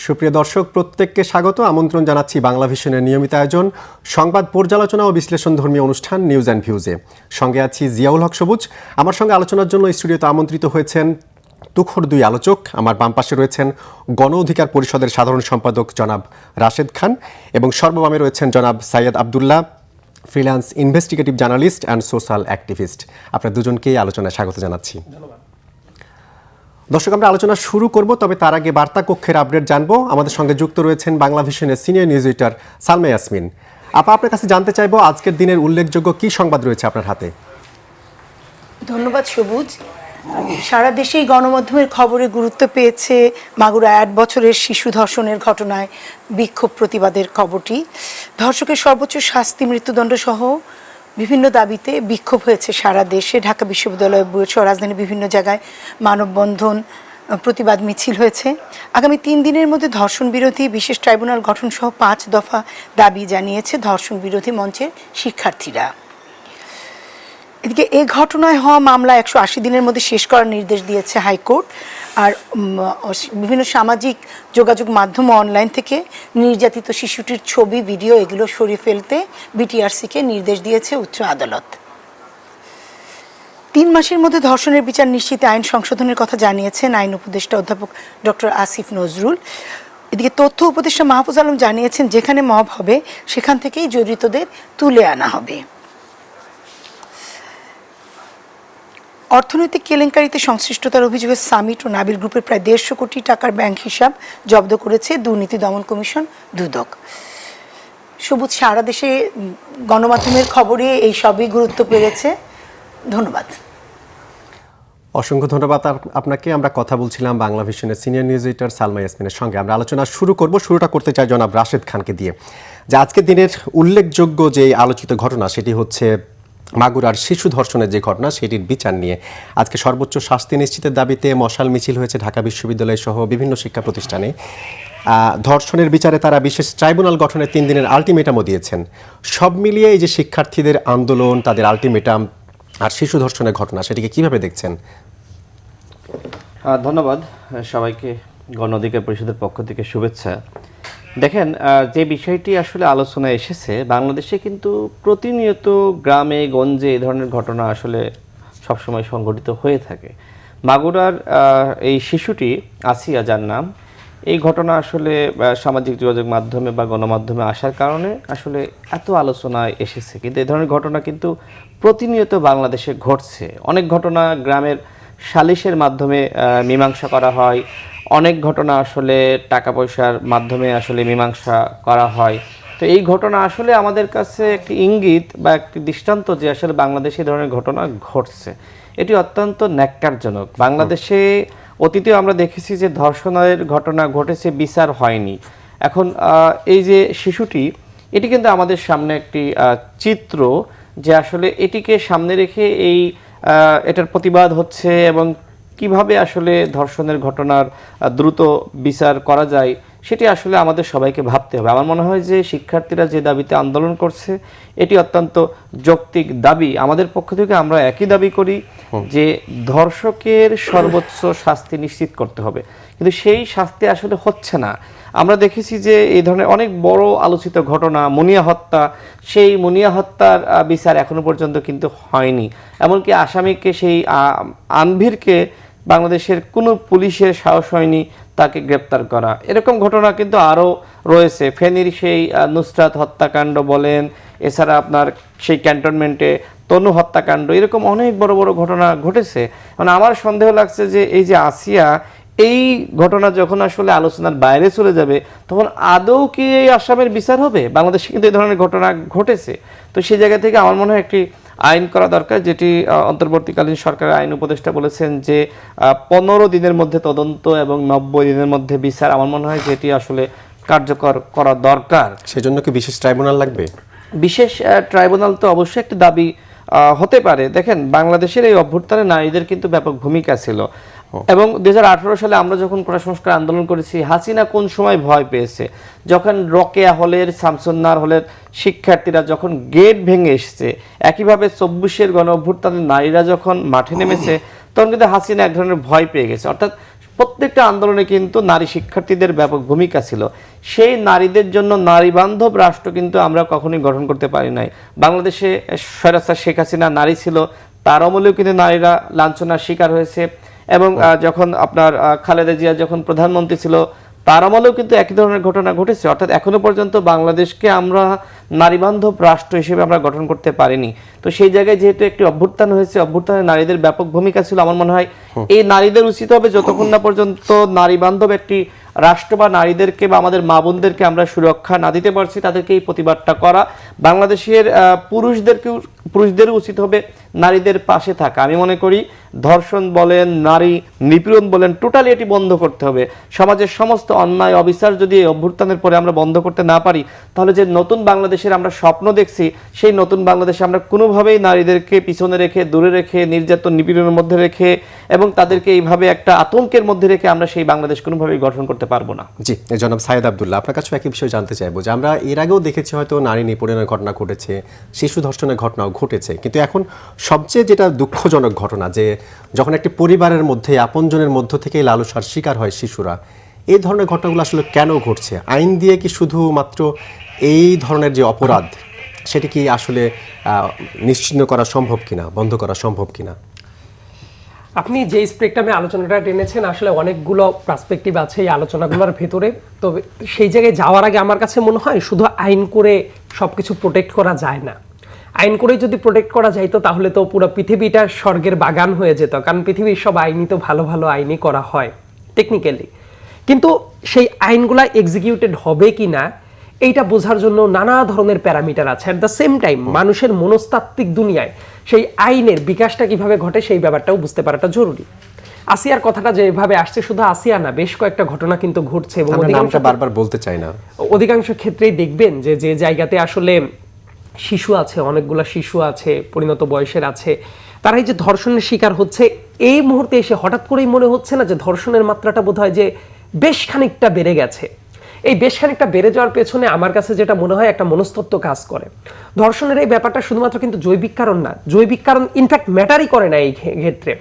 সুপ্রিয় দর্শক, প্রত্যেককে স্বাগত। আমন্ত্রণ জানাচ্ছি বাংলা ভিশনের নিয়মিত আয়োজন সংবাদ পর্যালোচনা ও বিশ্লেষণ ধর্মীয় অনুষ্ঠান নিউজ অ্যান্ড ভিউজে। সঙ্গে আছি জিয়াউল হক সবুজ। আমার সঙ্গে আলোচনার জন্য স্টুডিওতে আমন্ত্রিত হয়েছেন তুখোড় দুই আলোচক। আমার বাম পাশে রয়েছেন গণ অধিকার পরিষদের সাধারণ সম্পাদক জনাব রাশেদ খান এবং সর্ববামে রয়েছেন জনাব Syed Abdullah, freelance investigative journalist and social activist. আপনার দুজনকেই আলোচনায় স্বাগত জানাচ্ছি। দর্শক, আমরা আলোচনা শুরু করব, তবে তার আগে বার্তা কক্ষের আপডেট জানবো। আমাদের সঙ্গে যুক্ত রয়েছেন বাংলা ভিশনের senior news editor Salma Yasmin. আপনার কাছে জানতে চাইবো আজকের দিনের উল্লেখযোগ্য কি সংবাদ রয়েছে আপনার হাতে? ধন্যবাদ সবুজ। সারা দেশেই গণমাধ্যমের খবরে গুরুত্ব পেয়েছে মাগুরা 8 বছরের শিশু ধর্ষণের ঘটনায় বিক্ষোভ প্রতিবাদের খবরটি। ধর্ষকের সর্বোচ্চ শাস্তি, মৃত্যুদণ্ড সহ বিভিন্ন দাবিতে বিক্ষোভ হয়েছে সারা দেশে। ঢাকা বিশ্ববিদ্যালয়, বুয়েট সহ রাজধানীর বিভিন্ন জায়গায় মানববন্ধন, প্রতিবাদ মিছিল হয়েছে। আগামী 3 দিনের মধ্যে ধর্ষণ বিরোধী বিশেষ ট্রাইব্যুনাল গঠন সহ 5 দফা দাবি জানিয়েছে ধর্ষণ বিরোধী মঞ্চের শিক্ষার্থীরা। এদিকে এই ঘটনায় হওয়া মামলা 180 দিনের মধ্যে শেষ করার নির্দেশ দিয়েছে হাইকোর্ট। আর বিভিন্ন সামাজিক যোগাযোগ মাধ্যম অনলাইন থেকে নির্যাতিত শিশুটির ছবি, ভিডিও এগুলো সরিয়ে ফেলতে বিটিআরসিকে নির্দেশ দিয়েছে উচ্চ আদালত। 3 মাসের মধ্যে ধর্ষণের বিচার নিশ্চিতে আইন সংশোধনের কথা জানিয়েছেন আইন উপদেষ্টা অধ্যাপক ডক্টর আসিফ নজরুল। এদিকে তথ্য উপদেষ্টা মাহফুজ আলম জানিয়েছেন, যেখানে মব হবে সেখান থেকেই জড়িতদের তুলে আনা হবে। অর্থনৈতিক কেলেঙ্কারিতে সংশ্লিষ্টতার অভিযোগে সামিট ও নাবিল গ্রুপের প্রায় 150 কোটি টাকার ব্যাংক হিসাব জব্দ করেছে দুর্নীতি দমন কমিশন, দুদক। সবুজ, সারা দেশে গণমাধ্যমের খবরে এই সবই গুরুত্ব পেয়েছে। ধন্যবাদ। অসংখ্য ধন্যবাদ আপনাকে। আমরা কথা বলছিলাম বাংলা ভিশনের সিনিয়র নিউজ এডিটর সালমা ইয়াসমিনের সঙ্গে। আমরা আলোচনা শুরুটা করতে চাই জনাব রাশেদ খানকে দিয়ে, যে আজকের দিনের উল্লেখযোগ্য যে আলোচিত ঘটনা সেটি হচ্ছে মাগুরার শিশু ধর্ষণের যে ঘটনা, সেটির বিচার নিয়ে আজকে সর্বোচ্চ শাস্তি নিশ্চিতের দাবিতে মশাল মিছিল হয়েছে ঢাকা বিশ্ববিদ্যালয় সহ বিভিন্ন শিক্ষা প্রতিষ্ঠানে। ধর্ষণের বিচারে তারা বিশেষ ট্রাইব্যুনাল গঠনের 3 দিনের আলটিমেটামও দিয়েছেন। সব মিলিয়ে এই যে শিক্ষার্থীদের আন্দোলন, তাদের আলটিমেটাম আর শিশু ধর্ষণের ঘটনা, সেটিকে কিভাবে দেখছেন? ধন্যবাদ সবাইকে। গণ অধিকার পরিষদের পক্ষ থেকে শুভেচ্ছা। দেখেন, যে বিষয়টি আসলে আলোচনায় এসেছে, বাংলাদেশে কিন্তু প্রতিনিয়ত গ্রামে গঞ্জে এই ধরনের ঘটনা আসলে সবসময় সংঘটিত হয়ে থাকে। মাগুরার এই শিশুটি আসিয়া, যার নাম, এই ঘটনা আসলে সামাজিক যোগাযোগ মাধ্যমে বা গণমাধ্যমে আসার কারণে আসলে এত আলোচনায় এসেছে। কিন্তু এই ধরনের ঘটনা কিন্তু প্রতিনিয়ত বাংলাদেশে ঘটছে। অনেক ঘটনা গ্রামের সালিশের মাধ্যমে মীমাংসা করা হয়, অনেক ঘটনা আসলে টাকা পয়সার মাধ্যমে আসলে মীমাংসা করা হয়। তো এই ঘটনা আসলে আমাদের কাছে একটি ইঙ্গিত বা একটি দৃষ্টান্ত যে আসলে বাংলাদেশে এই ধরনের ঘটনা ঘটছে। এটি অত্যন্ত ন্যাক্কারজনক। বাংলাদেশে অতীতেও আমরা দেখেছি যে ধর্ষণের ঘটনা ঘটেছে, বিচার হয়নি। এখন এই যে শিশুটি, এটি কিন্তু আমাদের সামনে একটি চিত্র যে আসলে এটিকে সামনে রেখে এটার প্রতিবাদ হচ্ছে এবং কিভাবে আসলে ধর্ষণের ঘটনার দ্রুত বিচার করা যায় সেটি আসলে আমাদের সবাইকে ভাবতে হবে। আমার মনে হয় যে শিক্ষার্থীরা যে দাবিতে আন্দোলন করছে এটি অত্যন্ত যৌক্তিক দাবি। আমাদের পক্ষ থেকে আমরা একই দাবি করি যে ধর্ষকের সর্বোচ্চ শাস্তি নিশ্চিত করতে হবে, কিন্তু সেই শাস্তি আসলে হচ্ছে না। আমরা দেখেছি যে এই ধরনের অনেক বড় আলোচিত ঘটনা, মুনিয়া হত্যা, সেই মুনিয়া হত্যার বিচার এখনো পর্যন্ত কিন্তু হয়নি। এমনকি আসামিকে, সেই আনভিরকে বাংলাদেশের কোনো পুলিশের সাহস হয়নি তাকে গ্রেপ্তার করা। এরকম ঘটনা কিন্তু আরও রয়েছে। ফেনীর সেই নুসরাত হত্যাকাণ্ড বলেন, এছাড়া আপনার সেই ক্যান্টনমেন্টে তনু হত্যাকাণ্ড, এরকম অনেক বড় বড় ঘটনা ঘটেছে। মানে আমার সন্দেহ লাগছে যে এই যে আসিয়া, এই ঘটনা যখন আসলে আলোচনার বাইরে চলে যাবে তখন আদৌ কি এই আসামের বিচার হবে? বাংলাদেশে কিন্তু এই ধরনের ঘটনা ঘটেছে। তো সেই জায়গা থেকে আমার মনে হয় একটি আইন করা দরকার, যেটি অন্তর্বর্তীকালীন সরকারের আইন উপদেষ্টা বলেছেন যে 15 দিনের মধ্যে তদন্ত এবং 90 দিনের মধ্যে বিচার। আমার মনে হয় যেটি আসলে কার্যকর করা দরকার। সেজন্য কি বিশেষ ট্রাইব্যুনাল লাগবে? বিশেষ ট্রাইব্যুনাল তো অবশ্যই একটি দাবি হতে পারে। দেখেন, বাংলাদেশের এই অভ্যুত্থানে নারীদের কিন্তু ব্যাপক ভূমিকা ছিল এবং 2018 সালে আমরা যখন কোটা সংস্কার আন্দোলন করেছি, হাসিনা কোন সময় ভয় পেয়েছে? যখন রকেয়া হলের, শামসুন্নার হলের শিক্ষার্থীরা যখন গেট ভেঙে এসেছে, একইভাবে 24-এর গণ অভ্যুত্থানে নারীরা যখন মাঠে নেমেছে, তখন কিন্তু হাসিনা এক ধরনের ভয় পেয়ে গেছে। অর্থাৎ প্রত্যেকটা আন্দোলনে কিন্তু নারী শিক্ষার্থীদের ব্যাপক ভূমিকা ছিল। সেই নারীদের জন্য নারী বান্ধব রাষ্ট্র কিন্তু আমরা কখনোই গঠন করতে পারি নাই। বাংলাদেশে স্বৈরাচার শেখ হাসিনা নারী ছিল, তার আমলেও কিন্তু নারীরা লাঞ্ছনার শিকার হয়েছে, এবং যখন আপনার খালেদা জিয়া যখন প্রধানমন্ত্রী ছিল তার আমলেও কিন্তু একই ধরনের ঘটনা ঘটেছে। অর্থাৎ এখনো পর্যন্ত বাংলাদেশকে আমরা নারীবান্ধব রাষ্ট্র হিসেবে আমরা গঠন করতে পারিনি। তো সেই জায়গায় যেহেতু একটি অভ্যুত্থান হয়েছে, অভ্যুত্থানে নারীদের ব্যাপক ভূমিকা ছিল, আমার মনে হয় এই নারীদের উচিত হবে যতক্ষণ না পর্যন্ত নারীবান্ধব একটি রাষ্ট্র বা নারীদেরকে বা আমাদের মা বোনদেরকে আমরা সুরক্ষা না দিতে পারছি, তাদেরকে এই প্রতিবাদটা করা। বাংলাদেশের পুরুষদেরও উচিত হবে নারীদের পাশে থাকা। আমি মনে করি ধর্ষণ বলেন, নারী নিপীড়ন বলেন, টোটালি এটি বন্ধ করতে হবে। সমাজের সমস্ত অন্যায় অবিচার যদি এই অভ্যুত্থানের পরে আমরা বন্ধ করতে না পারি, তাহলে যে নতুন বাংলাদেশের আমরা স্বপ্ন দেখছি, সেই নতুন বাংলাদেশে আমরা কোনোভাবেই নারীদেরকে পিছনে রেখে, দূরে রেখে, নির্যাতন নিপীড়নের মধ্যে রেখে এবং তাদেরকে এইভাবে একটা আতঙ্কের মধ্যে রেখে আমরা সেই বাংলাদেশ কোনোভাবেই গঠন করতে পারবো না। জি, জনাব সাইদ আব্দুল্লাহ, আপনার কাছে একই বিষয় জানতে চাইবো যে আমরা এর আগেও দেখেছি হয়তো নারী নিপীড়নের ঘটনা ঘটেছে, শিশু ধর্ষণের ঘটনাও ঘটেছে, কিন্তু এখন সবচেয়ে যেটা দুঃখজনক ঘটনা যে যখন একটি পরিবারের মধ্যে আপনজনের মধ্য থেকেই লালসার শিকার হয় শিশুরা, এই ধরনের ঘটনাগুলো আসলে কেন ঘটছে? আইন দিয়ে কি শুধুমাত্র এই ধরনের যে অপরাধ সেটি কি আসলে নিশ্চিহ্ন করা সম্ভব কিনা, বন্ধ করা সম্ভব কিনা? আপনি যে স্পেকট্রামে আলোচনাটা টেনেছেন, আসলে অনেকগুলো পার্সপেক্টিভ আছে এই আলোচনাগুলোর ভেতরে। তবে সেই জায়গায় যাওয়ার আগে আমার কাছে মনে হয় শুধু আইন করে সবকিছু প্রোটেক্ট করা যায় না। আইন করে যদি প্রোটেক্ট করা যাইতো তাহলে তো পুরো পৃথিবীটা স্বর্গের বাগান হয়ে যেত, কারণ পৃথিবীর সব আইনই তো ভালো ভালো আইনই করা হয় টেকনিক্যালি। কিন্তু সেই আইনগুলা এক্সিকিউটেড হবে কি না এইটা বোঝার জন্য নানা ধরনের প্যারামিটার আছে। অ্যাট দ্য সেম টাইম মানুষের মনস্তাত্ত্বিক দুনিয়ায় সেই আইনের বিকাশটা কিভাবে ঘটে সেই ব্যাপারটাও বুঝতে পারাটা জরুরি। আসিয়ার কথাটা যেভাবে আসছে, শুধু আসিয়া না, বেশ কয়েকটা ঘটনা কিন্তু ঘটছে এবং বারবার বলতে চাই না, অধিকাংশ ক্ষেত্রেই দেখবেন যে যে জায়গাতে আসলে শিশু আছে, অনেকগুলা শিশু আছে, পরিণত বয়সের আছে, তারা এই যে ধর্ষণের শিকার হচ্ছে, এই মুহূর্তে এসে হঠাৎ করেই মনে হচ্ছে না যে ধর্ষণের মাত্রাটা বোধহয় যে বেশ খানিকটা বেড়ে গেছে। এই বেশ খানিকটা বেড়ে যাওয়ার পেছনে আমার কাছে যেটা মনে হয় একটা মনস্তত্ত্ব কাজ করে। ধর্ষণের এই ব্যাপারটা শুধুমাত্র কিন্তু জৈবিক কারণ না, জৈবিক কারণ ইনফ্যাক্ট ম্যাটারই করে না এই ক্ষেত্রে,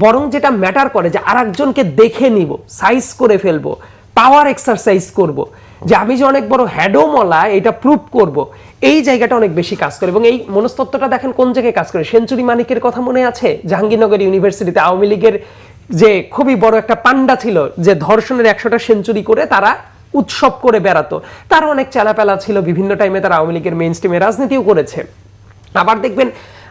বরং যেটা ম্যাটার করে যে আরেকজনকে দেখে নিব, সাইজ করে ফেলবো, পাওয়ার এক্সারসাইজ করব, যে আমি যে অনেক বড় হ্যাডোমলা এটা প্রুভ করব, এই জায়গাটা অনেক বেশি কাজ করে। এবং এই মনস্তত্ত্বটা দেখেন কোন জায়গায় কাজ করে। সেঞ্চুরি মানিকের কথা মনে আছে? জাহাঙ্গীরনগর ইউনিভার্সিটিতে আওয়ামী লীগের যে খুবই বড় একটা পান্ডা ছিল, যে ধর্ষণের 100টা সেঞ্চুরি করে তারা উৎসব করে বেড়াতো। তার অনেক চালাপেলা ছিল, বিভিন্ন টাইমে তারা আওয়ামী লীগের মেইন স্ট্রিমে রাজনীতিও করেছে। আবার দেখবেন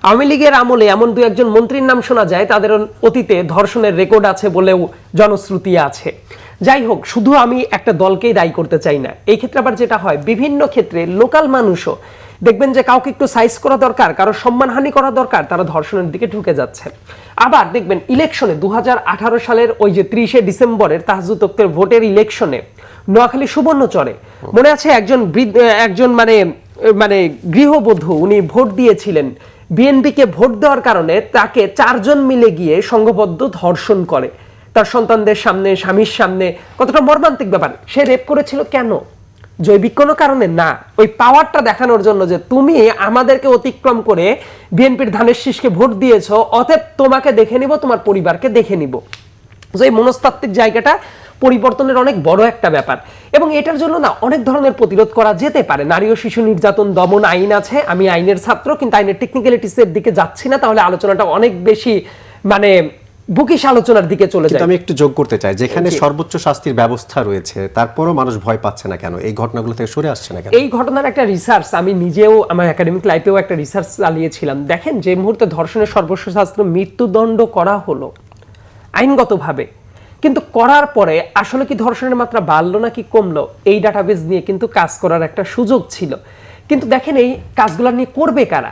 আওয়ামী লীগের আমলে এমন দু একজন মন্ত্রীর নাম শোনা যায় তাদের অতীতে ধর্ষণের রেকর্ড আছে বলেও জনশ্রুতি আছে। যাই হোক, শুধু আমি একটা দলকেই দায়ী করতে চাই না। এই ক্ষেত্রে আবার যেটা হয়, বিভিন্ন ক্ষেত্রে লোকাল মানুষও দেখবেন যে কাউকে একটু সাইজ করা দরকার, কারো সম্মানহানি করা দরকার, তারা ধর্ষণের দিকে ঢুকে যাচ্ছে। আবার দেখবেন ইলেকশনে 2018 সালের ওই যে 30শে ডিসেম্বরের তাহাজ্জুদ তক্তের ভোটের ইলেকশনে নোয়াখালী সুবর্ণচরে মনে আছে একজন মানে গৃহবধূ, উনি ভোট দিয়েছিলেন, বিএনপিকে ভোট দেওয়ার কারণে তাকে 4 জন মিলে গিয়ে সংঘবদ্ধ ধর্ষণ করে তার সন্তানদের সামনে, স্বামীর সামনে। কতটা মর্মান্তিক ব্যাপার। সে রেপ করেছিল কেন? জৈবিক কোনো কারণে না, ওই পাওয়ারটা দেখানোর জন্য যে তুমি আমাদেরকে অতিক্রম করে বিএনপির ধানের শীষকে ভোট দিয়েছো, অতএব তোমাকে দেখে নিব, তোমার পরিবারকে দেখে নিব। এই মনস্তাত্ত্বিক জায়গাটা পরিবর্তনের অনেক বড় একটা ব্যাপার, এবং এটার জন্য না অনেক ধরনের প্রতিরোধ করা যেতে পারে। নারী ও শিশু নির্যাতন দমন আইন আছে, আমি আইনের ছাত্র, কিন্তু আইনের টেকনিক্যালিটিসের দিকে যাচ্ছি না, তাহলে আলোচনাটা অনেক বেশি মানে বুকিশ আলোচনার দিকে চলে যায়। আমি একটু যোগ করতে চাই, যেখানে সর্বোচ্চ শাস্তির ব্যবস্থা রয়েছে তারপরও মানুষ ভয় পাচ্ছে না কেন, এই ঘটনাগুলো থেকে সরে আসছে না কেন? এই ঘটনার একটা রিসার্চ আমি নিজেও আমার একাডেমিক লাইফেও একটা রিসার্চ চালিয়েছিলাম। দেখেন, যে মুহূর্তে ধর্ষণের সর্বোচ্চ শাস্তি মৃত্যুদণ্ড করা হলো আইনগতভাবে, কিন্তু করার পরে আসলে কি ধর্ষণের মাত্রা বাড়লো নাকি কমলো, এই ডাটাবেস নিয়ে কিন্তু কাজ করার একটা সুযোগ ছিল। কিন্তু দেখেন, এই কাজগুলো নিয়ে করবে কারা?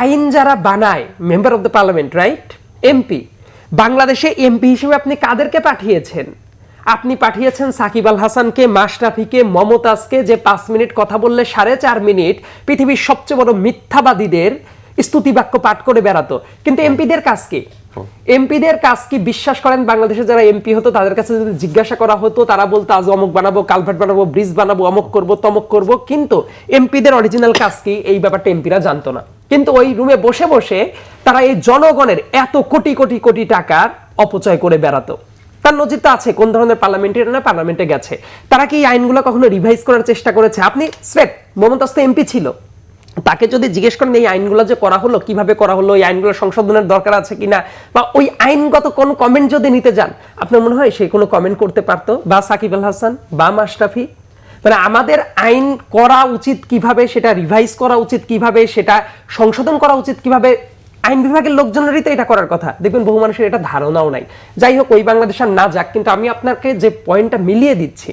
আইন যারা বানায়, member of the parliament, right, MP. বাংলাদেশে এমপি হিসেবে আপনি কাদেরকে পাঠিয়েছেন? আপনি পাঠিয়েছেন সাকিব আল হাসানকে, মাশরাফিকে, মমতাজকে, যে 5 মিনিট কথা বললে 4.5 মিনিট পৃথিবীর সবচেয়ে বড় মিথ্যাবাদীদের স্তুতি বাক্য পাঠ করে বেড়াতো। কিন্তু এমপিদের কাজ কি? এমপিদের কাজ কি? বিশ্বাস করেন, বাংলাদেশে যারা এমপি হতো তাদের কাছে যদি জিজ্ঞাসা করা হতো, তারা বলতো আজ অমুক বানাবো, কালভার্ট বানাবো, ব্রিজ বানাবো, অমুক করবো, তমুক করবো। কিন্তু এমপিদের অরিজিনাল কাজ কি, এই ব্যাপারটা এমপিরা জানতো না। কিন্তু ওই রুমে বসে বসে তারা এই জনগণের এত কোটি কোটি কোটি টাকার অপচয় করে বেড়াতো। তার নজির তো আছে কোন ধরনের পার্লামেন্টে গেছে। তারা কি এই আইনগুলো কখনো রিভাইজ করার চেষ্টা করেছে? আপনি স্রেফ মমতাজ তো এমপি ছিল, তাকে যদি জিজ্ঞেস করেন এই আইনগুলো যে করা হলো কিভাবে করা হলো, এই আইনগুলো সংশোধনের দরকার আছে কিনা, বা ওই আইনগত কোন কমেন্ট যদি নিতে যান, আপনার মনে হয় সে কোনো কমেন্ট করতে পারতো? বা সাকিব আল হাসান বা মাশরাফি? মানে আমাদের আইন করা উচিত কিভাবে, সেটা রিভাইজ করা উচিত কিভাবে, সেটা সংশোধন করা উচিত কিভাবে, আইন বিভাগের লোকজনেরই তো এটা করার কথা। দেখবেন বহু মানুষের এটা ধারণাও নাই। যাই হোক, ওই বাংলাদেশ আর না যাক, কিন্তু আমি আপনাকে যে পয়েন্টটা মিলিয়ে দিচ্ছি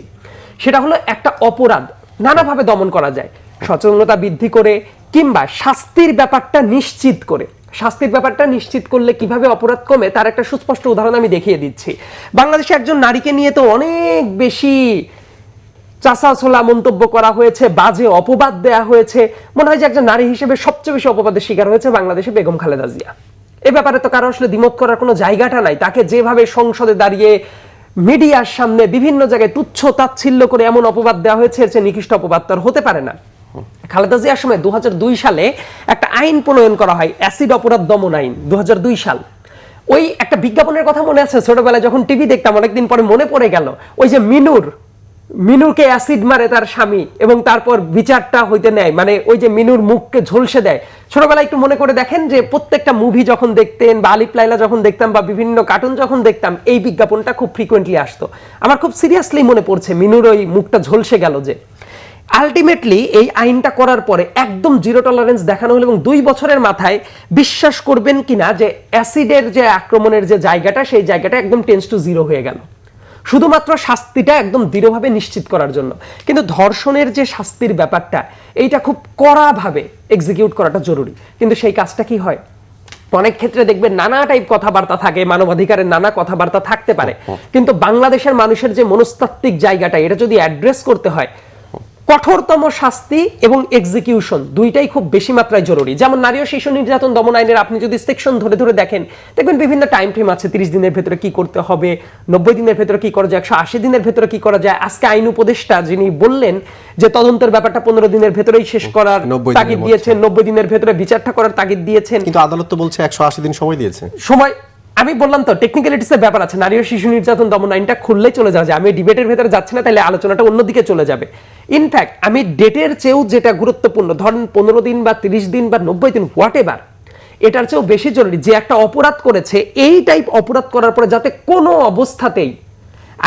সেটা হলো একটা অপরাধ নানাভাবে দমন করা যায়, সচেতনতা বৃদ্ধি করে কিংবা শাস্তির ব্যাপারটা নিশ্চিত করে। শাস্তির ব্যাপারটা নিশ্চিত করলে কিভাবে অপরাধ কমে তার একটা সুস্পষ্ট উদাহরণ আমি দেখিয়ে দিচ্ছি। বাংলাদেশে একজন নারীকে নিয়ে তো অনেক বেশি চাচাছোলা মন্তব্য করা হয়েছে, বাজে অপবাদ দেয়া হয়েছে। মনে হয় যে একজন নারী হিসেবে সবচেয়ে বেশি অপবাদের শিকার হয়েছে বাংলাদেশে বেগম খালেদা জিয়া। এ ব্যাপারে তো কারো আসলে দ্বিমত করার কোনো জায়গাটা নাই। তাকে যেভাবে সংসদে দাঁড়িয়ে মিডিয়ার সামনে বিভিন্ন জায়গায় তুচ্ছ তাচ্ছিল্য করে এমন অপবাদ দেওয়া হয়েছে, এর চেয়ে নিকৃষ্ট অপবাদ তো আর হতে পারে না। খালেদা জিয়ার সময় 2002 সালে একটা আইন প্রণয়ন করা হয়, অ্যাসিড অপরাধ দমন আইন, 2002 সাল। ওই একটা বিজ্ঞাপনের কথা মনে আছে, ছোটবেলায় যখন টিভি দেখতাম অনেকদিন পরে মনে পড়ে গেল, ওই যে মিনুরকে অ্যাসিড মারে তার স্বামী এবং তারপর বিচারটা হইতে নেয়, মানে ওই যে মিনুর মুখকে ঝলসে দেয়। ছোটবেলায় একটু মনে করে দেখেন যে প্রত্যেকটা মুভি যখন দেখতেন বা আলিফ লাইলা যখন দেখতাম বা বিভিন্ন কার্টুন যখন দেখতাম, এই বিজ্ঞাপনটা খুব ফ্রিকোয়েন্টলি আসতো। আমার খুব সিরিয়াসলি মনে পড়ছে মিনুর ওই মুখটা ঝলসে গেল যে। আলটিমেটলি এই আইনটা করার পরে একদম জিরো টলারেন্স দেখানো হলো এবং 2 বছরের মাথায় বিশ্বাস করবেন কিনা যে অ্যাসিডের যে আক্রমণের যে জায়গাটা, সেই জায়গাটা একদম টেন্স টু জিরো হয়ে গেল, শুধুমাত্র শাস্তিটা একদম দৃঢ়ভাবে নিশ্চিত করার জন্য। কিন্তু ধর্ষণের যে শাস্তির ব্যাপারটা, এইটা খুব কড়াভাবে এক্সিকিউট করাটা জরুরি, কিন্তু সেই কাজটা কি হয়? অনেক ক্ষেত্রে দেখবেন নানা টাইপ কথাবার্তা থাকে, মানবাধিকারের নানা কথাবার্তা থাকতে পারে, কিন্তু বাংলাদেশের মানুষের যে মনস্তাত্ত্বিক জায়গাটা, এটা যদি অ্যাড্রেস করতে হয়, কঠোরতম শাস্তি এবং এক্সিকিউশন দুইটাই খুব বেশি মাত্রায় জরুরি। যেমন নারী ও শিশু নির্যাতন দমন আইনের আপনি যদি সেকশন ধরে ধরে দেখেন, দেখবেন বিভিন্ন টাইম ফ্রেম আছে, 30 দিনের ভেতরে কি করতে হবে, 90 দিনের ভেতরে কি করা যায়, 180 দিনের ভেতরে কি করা যায়। আজকে আইন উপদেষ্টা যিনি বললেন যে তদন্তের ব্যাপারটা 15 দিনের ভেতরেই শেষ করার তাগিদ দিয়েছেন, 90 দিনের ভেতরে বিচারটা করার তাগিদ দিয়েছেন, কিন্তু আদালত তো বলছে 180 দিন সময় দিয়েছে। আমি বললাম তো টেকনিক্যালিটিস এর ব্যাপার আছে। নারী ও শিশু নির্যাতন দমন আইনটা খুললেই চলে যাওয়া যায়। আমি ডিবেটের ভেতরে যাচ্ছি না, তাহলে আলোচনাটা অন্যদিকে চলে যাবে। ইনফ্যাক্ট আমি ডেটের চেয়েও যেটা গুরুত্বপূর্ণ, ধরেন 15 দিন বা 30 দিন বা 90 দিন হোয়াট এভার, এটার চেয়েও বেশি জরুরি যে একটা অপরাধ করেছে, এই টাইপ অপরাধ করার পরে যাতে কোনো অবস্থাতেই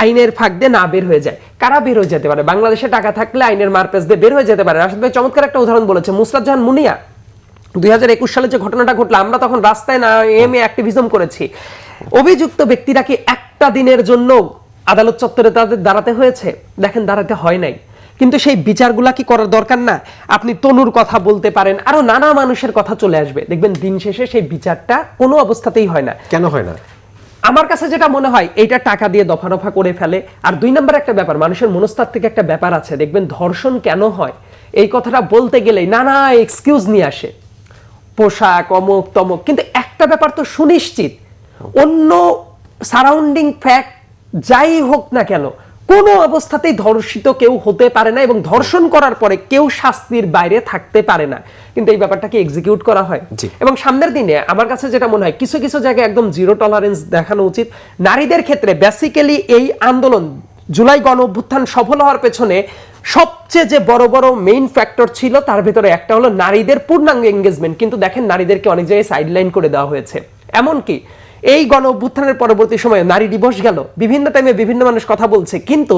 আইনের ফাঁক দিয়ে না বের হয়ে যায়। কারা বের হয়ে যেতে পারে? বাংলাদেশে টাকা থাকলে আইনের মারপ্যাচ দিয়ে বের হয়ে যেতে পারে। রাশেদ ভাই চমৎকার একটা উদাহরণ বলেছে, মুসরাত জাহান মুনিয়া 2021 সালে যে ঘটনাটা ঘটলো, আমরা তখন রাস্তায় না এমএ অ্যাক্টিভিজম করেছি। অভিযুক্ত ব্যক্তিরা কি একটা দিনের জন্য আদালত চত্বরে তাদের দাঁড়াতে হয়েছে? দেখেন, দাঁড়াতে হয় নাই। কিন্তু সেই বিচারগুলা কি করার দরকার না? আপনি তনুর কথা বলতে পারেন, আরো নানা মানুষের কথা চলে আসবে, দেখবেন দিন শেষে সেই বিচারটা কোনো অবস্থাতেই হয় না। কেন হয় না? আমার কাছে যেটা মনে হয়, এইটা টাকা দিয়ে দফা রফা করে ফেলে। আর 2 নম্বর একটা ব্যাপার, মানুষের মনস্তাত্ত্বিক একটা ব্যাপার আছে। দেখবেন ধর্ষণ কেন হয় এই কথাটা বলতে গেলেই নানা এক্সকিউজ নিয়ে আসে, পোশাক অমুক তমুক। কিন্তু একটা ব্যাপার তো সুনিশ্চিত, অন্য সারাউন্ডিং ফ্যাক্ট যাই হোক না কেন, কোনো অবস্থাতেই ধর্ষিত কেউ হতে পারে না এবং ধর্ষণ করার পরে কেউ শাস্তির বাইরে থাকতে পারে না। কিন্তু এই ব্যাপারটাকে এক্সিকিউট করা হয়। এবং সামনের দিনে আমার কাছে যেটা মনে হয়, কিছু কিছু জায়গায় একদম জিরো টলারেন্স দেখানো উচিত। নারীদের ক্ষেত্রে বেসিক্যালি এই আন্দোলন, জুলাই গণ অভ্যুত্থান সফল হওয়ার পেছনে সবচেয়ে যে বড় বড় মেইন ফ্যাক্টর ছিল, তার ভিতরে একটা হলো নারীদের পূর্ণাঙ্গ এঙ্গেজমেন্ট। কিন্তু দেখেন, নারীদেরকে অনেক জায়গায় সাইডলাইন করে দেওয়া হয়েছে। এমনকি এই গণ অভ্যুত্থানের পরবর্তী সময়ে নারী দিবস গেল, বিভিন্ন টাইমে বিভিন্ন মানুষ কথা বলছে, কিন্তু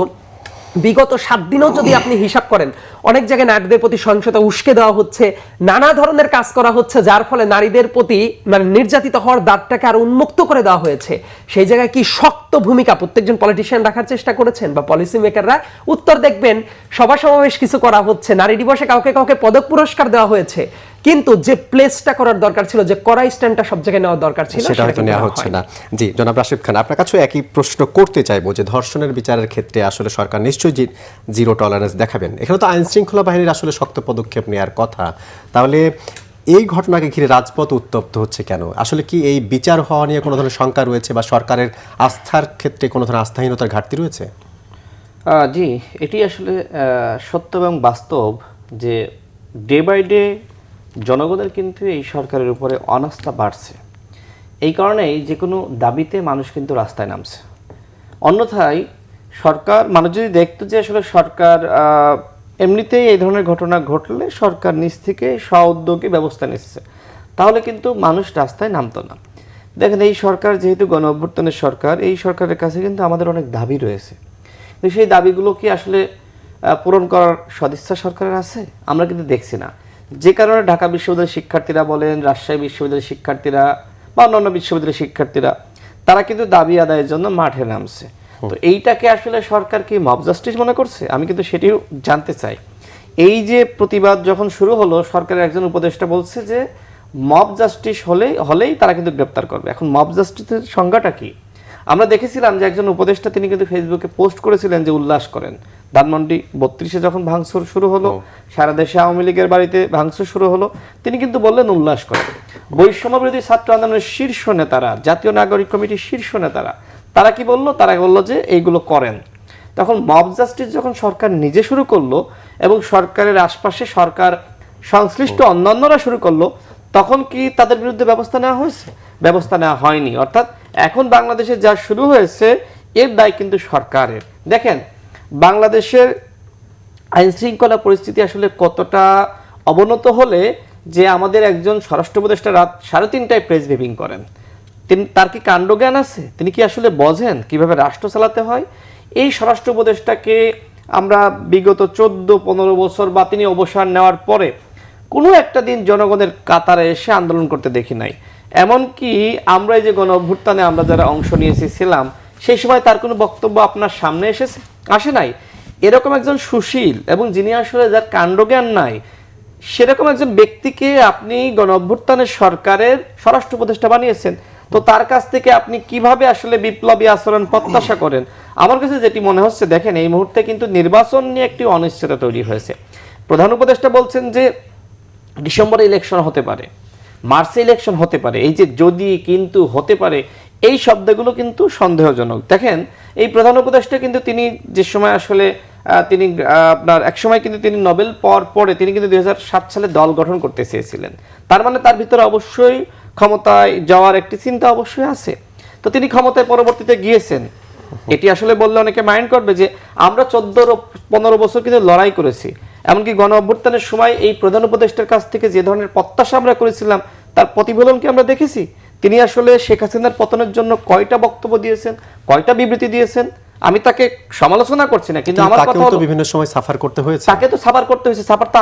বিগত 7 দিনও যদি আপনি হিসাব করেন, অনেক জায়গায় নারীদের প্রতি সহিংসতা উস্কে দেওয়া হচ্ছে, নানা ধরনের কাজ করা হচ্ছে, যার ফলে নারীদের প্রতি মানে নির্যাতিত হওয়ার দ্বারটাকে আরো উন্মুক্ত করে দেওয়া হয়েছে। সেই জায়গায় কি শক্ত ভূমিকা প্রত্যেকজন পলিটিশিয়ান রাখার চেষ্টা করেছেন বা পলিসি মেকাররা? উত্তর দেখবেন, সভা সমাবেশ কিছু করা হচ্ছে, নারী দিবসে কাউকে কাউকে পদক পুরস্কার দেওয়া হয়েছে, কিন্তু যে প্লেসটা করার দরকার ছিল, যে কড়া স্ট্যান্ডটা সব জায়গায় নেওয়া দরকার ছিল, সেটা হয়তো নেওয়া হচ্ছে না। জি, জনাব রাশিদ খান, আপনার কাছেও একই প্রশ্ন করতে চাইবো যে ধর্ষণের বিচারের ক্ষেত্রে আসলে সরকার নিশ্চয়ই জিরো টলারেন্স দেখাবেন। এখানে তো আইন শৃঙ্খলা বাহিনীর আসলে শক্ত পদক্ষেপ নেওয়ার কথা। তাহলে এই ঘটনাকে ঘিরে রাজপথ উত্তপ্ত হচ্ছে কেন? আসলে কি এই বিচার হওয়া নিয়ে কোনো ধরনের শঙ্কা রয়েছে বা সরকারের আস্থার ক্ষেত্রে কোনো ধরনের আস্থাহীনতার ঘাটতি রয়েছে? জি, এটি আসলে সত্য এবং বাস্তব যে ডে বাই ডে জনগণের কিন্তু এই সরকারের উপরে অনাস্থা বাড়ছে। এই কারণেই যে কোনো দাবিতে মানুষ কিন্তু রাস্তায় নামছে। অন্যথায় সরকার মানুষ যদি দেখতো যে আসলে সরকার এমনিতেই এই ধরনের ঘটনা ঘটলে সরকার নিজ থেকে স্ব-উদ্যোগে ব্যবস্থা নিচ্ছে, তাহলে কিন্তু মানুষ রাস্তায় নামতো না। দেখেন, এই সরকার যেহেতু গণ অভ্যুত্থানের সরকার, এই সরকারের কাছে কিন্তু আমাদের অনেক দাবি রয়েছে, কিন্তু সেই দাবিগুলো কি আসলে পূরণ করার সদিচ্ছা সরকারের আছে? আমরা কিন্তু দেখছি না। যে কারণে ঢাকা বিশ্ববিদ্যালয়ের শিক্ষার্থীরা বলেন, রাজশাহী বিশ্ববিদ্যালয়ের শিক্ষার্থীরা বা অন্যান্য বিশ্ববিদ্যালয়ের শিক্ষার্থীরা, তারা কিন্তু দাবি আদায়ের জন্য মাঠে নামছে। তো এইটাকে আসলে সরকার কি মব জাস্টিস মনে করছে? আমি কিন্তু সেটিও জানতে চাই। এই যে প্রতিবাদ যখন শুরু হলো, সরকারের একজন উপদেষ্টা বলছে যে মব জাস্টিস হলেই তারা কিন্তু গ্রেপ্তার করবে। এখন মব জাস্টিসের সংজ্ঞাটা কি? আমরা দেখেছিলাম যে একজন উপদেষ্টা তিনি কিন্তু ফেসবুকে পোস্ট করেছিলেন যে উল্লাস করেন। ধানমন্ডি 32-এ যখন ভাঙচুর শুরু হলো, সারা দেশে আওয়ামী লীগের বাড়িতে ভাঙচুর শুরু হলো, তিনি কিন্তু বললেন উল্লাস করেন। বৈষম্য বিরোধী ছাত্র আন্দোলনের শীর্ষ নেতারা, জাতীয় নাগরিক কমিটির শীর্ষ নেতারা, তারা কি বললো? তারা বললো যে এইগুলো করেন। তখন মব জাস্টিস যখন সরকার নিজে শুরু করলো এবং সরকারের আশপাশে সরকার সংশ্লিষ্ট অন্যান্যরা শুরু করলো, তখন কি তাদের বিরুদ্ধে ব্যবস্থা নেওয়া হয়েছে? ব্যবস্থা নেওয়া হয়নি। অর্থাৎ এখন বাংলাদেশে যা শুরু হয়েছে এর দায় কিন্তু সরকারের। দেখেন, বাংলাদেশের আইন শৃঙ্খলা পরিস্থিতি আসলে কতটা অবনত হলে যে আমাদের একজন স্বরাষ্ট্র উপদেষ্টা রাত 3:30টায় প্রেস ব্রিফিং করেন, তার কি কাণ্ডজ্ঞান আছে? তিনি কি আসলে বোঝেন কিভাবে রাষ্ট্র চালাতে হয়? এই স্বরাষ্ট্র উপদেষ্টাকে আমরা বিগত 14-15 বছর বা তিনি অবসর নেওয়ার পরে কোনো একটা দিন জনগণের কাতারে এসে আন্দোলন করতে দেখি নাই। এমনকি আমরা এই যে গণ অভ্যুত্থানে আমরা যারা অংশ নিয়েছিলাম, সেই সময় তার কোনো বক্তব্য আপনার সামনে আসে নাই। এরকম একজন সুশীল এবং যিনি আসলে যার কাণ্ডজ্ঞান নাই, সেরকম একজন ব্যক্তিকে আপনি গণ অভ্যুত্থানের সরকারের স্বরাষ্ট্র উপদেষ্টা বানিয়েছেন। তো তার কাছ থেকে আপনি কিভাবে আসলে বিপ্লবী আচরণ প্রত্যাশা করেন? আমার কাছে যেটি মনে হচ্ছে, দেখেন, এই মুহূর্তে কিন্তু নির্বাচন নিয়ে একটি অনিশ্চয়তা তৈরি হয়েছে। প্রধান উপদেষ্টা বলছেন যে ডিসেম্বরে ইলেকশন হতে পারে, মার্চে ইলেকশন হতে পারে। এই যে যদি, কিন্তু, হতে পারে, এই শব্দগুলো কিন্তু সন্দেহজনক। দেখেন, এই প্রধান উপদেষ্টা কিন্তু তিনি যে সময় আসলে তিনি আপনার এক সময় কিন্তু তিনি নোবেল পাওয়ার পরে তিনি কিন্তু 2007 সালে দল গঠন করতে চেয়েছিলেন। তার মানে তার ভিতরে অবশ্যই ক্ষমতায় যাওয়ার একটি চিন্তা অবশ্যই আছে। তো তিনি ক্ষমতায় পরবর্তীতে গিয়েছেন। এটি আসলে বললে অনেকে মাইন্ড করবে যে আমরা 14-15 বছর কিন্তু লড়াই করেছি। এমনকি গণ অভ্যুত্থানের সময় এই প্রধান উপদেষ্টার কাছ থেকে যে ধরনের প্রত্যাশা আমরা করেছিলাম, তার প্রতিফলন কি আমরা দেখেছি? তিনি আসলে শেখ হাসিনার পতনের জন্য কয়টা বক্তব্য দিয়েছেন, কয়টা বিবৃতি দিয়েছেন? আমি তাকে সমালোচনা করছি না, কিন্তু আমার কথা হলো বিভিন্ন সময় সাফার করতে হয়েছে। তাকে তো সাফার করতে হয়েছে, সাফার তো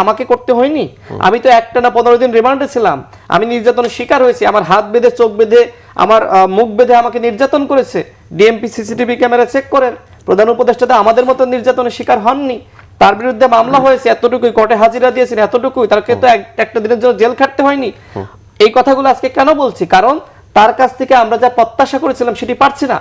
আমাকে করতে হয়নি। আমি তো একটানা 15 দিন রিমান্ডে ছিলাম, আমি নির্যাতনের শিকার হয়েছি। আমার হাত বেঁধে, চোখ বেঁধে, আমার মুখ বেঁধে আমাকে নির্যাতন করেছে। ডিএমপি সিসিটিভি ক্যামেরা চেক করেন। প্রধান উপদেষ্টা আমাদের মতো নির্যাতনের শিকার হননি, তার বিরুদ্ধে মামলা হয়েছে, এতটুকুই, কোর্টে হাজিরা দিয়েছেন, এতটুকুই, তাকে তো একটা দিনের জন্য জেল খাটতে হয়নি। এই কথাগুলো আজকে কেন বলছি? কারণ তার কাছ থেকে আমরা যা প্রত্যাশা করেছিলাম সেটি পারছি না।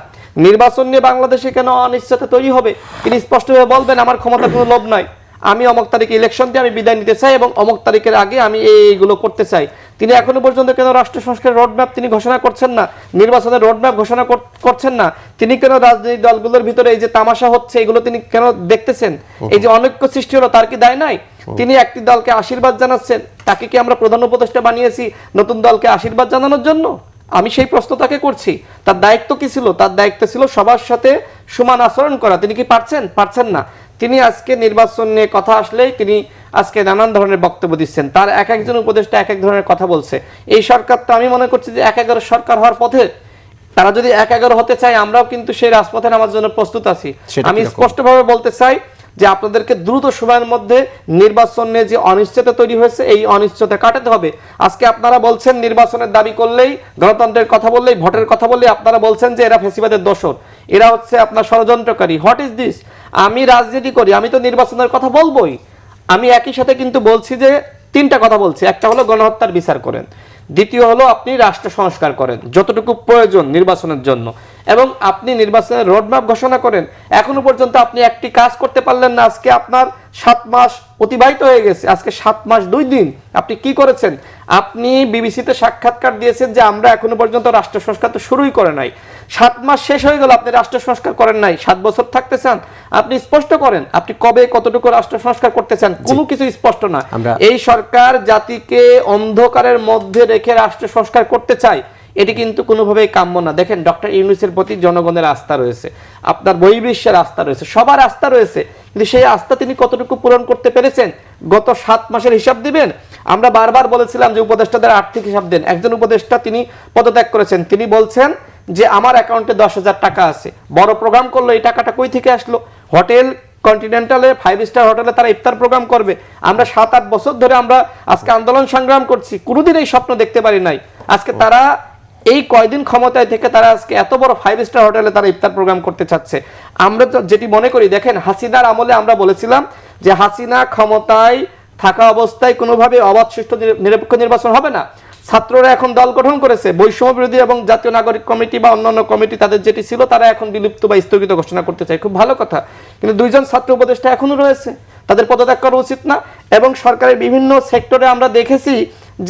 নির্বাচন নিয়ে বাংলাদেশে কেন অনিশ্চয়তা তৈরি হবে? তিনি স্পষ্টভাবে বলবেন আমার ক্ষমতার কোনো লোভ নাই, আমি অমুক তারিখে ইলেকশন দিয়ে আমি বিদায় নিতে চাই এবং অমুক তারিখের আগে আমি এইগুলো করতে চাই। তিনি এখনো পর্যন্ত কেন রাষ্ট্র সংস্কারের রোডম্যাপ তিনি ঘোষণা করছেন না, নির্বাচনের রোডম্যাপ ঘোষণা করছেন না? তিনি কেন রাজনৈতিক দলগুলোর ভিতরে এই যে তামাশা হচ্ছে এগুলো তিনি কেন দেখতেছেন? এই যে অনৈক্য সৃষ্টি হলো, তার কি দায় নাই? তিনি একটি দলকে আশীর্বাদ জানাচ্ছেন, তাকে কি আমরা প্রধান উপদেষ্টা বানিয়েছি নতুন দলকে আশীর্বাদ জানানোর জন্য? আমি সেই প্রশ্ন তাকে করছি। তার দায়িত্ব কি ছিল? তার দায়িত্ব ছিল সবার সাথে সমান আচরণ করা। তিনি কি পারছেন না। তিনি আজকে নির্বাচন নিয়ে কথা আসলেই তিনি আজকে নানান ধরনের বক্তব্য দিচ্ছেন। তার এক একজন উপদেষ্টা এক এক ধরনের কথা বলছে। এই সরকার তো আমি মনে করছি যে 1-11 সরকার হওয়ার পথে। তারা যদি 1-11 হতে চায়, আমরাও কিন্তু সেই রাজপথে নামার জন্য প্রস্তুত আছি। আমি স্পষ্টভাবে বলতে চাই যে আপনাদেরকে দ্রুত সময়ের মধ্যে নির্বাচন নিয়ে যে অনিশ্চয়তা তৈরি হয়েছে, এই অনিশ্চয়তা কাটাতে হবে। আজকে আপনারা বলছেন নির্বাচনের দাবি করলেই, গণতন্ত্রের কথা বললেই, ভোটের কথা বললেই আপনারা বলছেন যে এরা ফ্যাসিবাদের দোসর, এরা হচ্ছে আপনার ষড়যন্ত্রকারী। What is this? আমি রাজনীতি করি, আমি তো নির্বাচনের কথা বলবোই। আমি একই সাথে কিন্তু বলছি যে 3টা কথা বলছি। একটা হলো গণহত্যার বিচার করেন, দ্বিতীয় হলো আপনি রাষ্ট্র সংস্কার করেন যতটুকু প্রয়োজন নির্বাচনের জন্য, এবং আপনি নির্বাচনের রোডম্যাপ ঘোষণা করেন। এখনো পর্যন্ত আপনি একটি কাজ করতে পারলেন না। আজকে আপনার 7 মাস অতিবাহিত হয়ে গেছে, আজকে 7 মাস 2 দিন। আপনি কি করেছেন? আপনি বিবিসিতে সাক্ষাৎকার দিয়েছেন যে আমরা এখনো পর্যন্ত রাষ্ট্র সংস্কার তো শুরুই করে নাই। 7 মাস শেষ হয়ে গেল, আপনি রাষ্ট্র সংস্কার করেন নাই। 7 বছর থাকতে চান? আপনি স্পষ্ট করেন আপনি কবে কতটুকু রাষ্ট্র সংস্কার করতে চান। কোনো কিছু স্পষ্ট না। এই সরকার জাতিকে অন্ধকারের মধ্যে রেখে রাষ্ট্র সংস্কার করতে চায়, এটি কিন্তু কোনোভাবেই কাম্য না। দেখেন ডক্টর ইউনূসের প্রতি জনগণের আস্থা রয়েছে, আপনার বহির্বিশ্বের আস্থা রয়েছে, সবার আস্থা রয়েছে, কিন্তু সেই আস্থা তিনি কতটুকু পূরণ করতে পেরেছেন? গত 7 মাসের হিসাব দিবেন? আমরা বারবার বলেছিলাম যে উপদেষ্টাদের আর্থিক হিসাব দেন। একজন উপদেষ্টা তিনি পদত্যাগ করেছেন, তিনি বলছেন যে আমার অ্যাকাউন্টে 10,000 টাকা আছে। বড় প্রোগ্রাম করলো, এই টাকাটা কই থেকে আসলো? হোটেল কন্টিনেন্টালে 5 স্টার হোটেলে তারা ইফতার প্রোগ্রাম করবে। আমরা 7-8 বছর ধরে আমরা আজকে আন্দোলন সংগ্রাম করছি, কোনোদিন এই স্বপ্ন দেখতে পারি নাই। আজকে তারা এই কয়দিন ক্ষমতায় থেকে তারা আজকে এত বড় 5 স্টার হোটেলে তারা ইফতার প্রোগ্রাম করতে চাচ্ছে। আমরা যেটি মনে করি, দেখেন হাসিনার আমলে আমরা বলেছিলাম যে হাসিনা ক্ষমতায় থাকা অবস্থায় কোনোভাবে অবাধ সুষ্ঠু নিরপেক্ষ নির্বাচন হবে না। ছাত্ররা এখন দল গঠন করেছে, বৈষম্য বিরোধী এবং জাতীয় নাগরিক কমিটি বা অন্যান্য কমিটি তাদের যেটি ছিল তারা এখন বিলুপ্ত বা স্থগিত ঘোষণা করতে চায়, খুব ভালো কথা। কিন্তু 2 জন ছাত্র উপদেষ্টা এখনো রয়েছে, তাদের পদত্যাগ করা উচিত না? এবং সরকারের বিভিন্ন সেক্টরে আমরা দেখেছি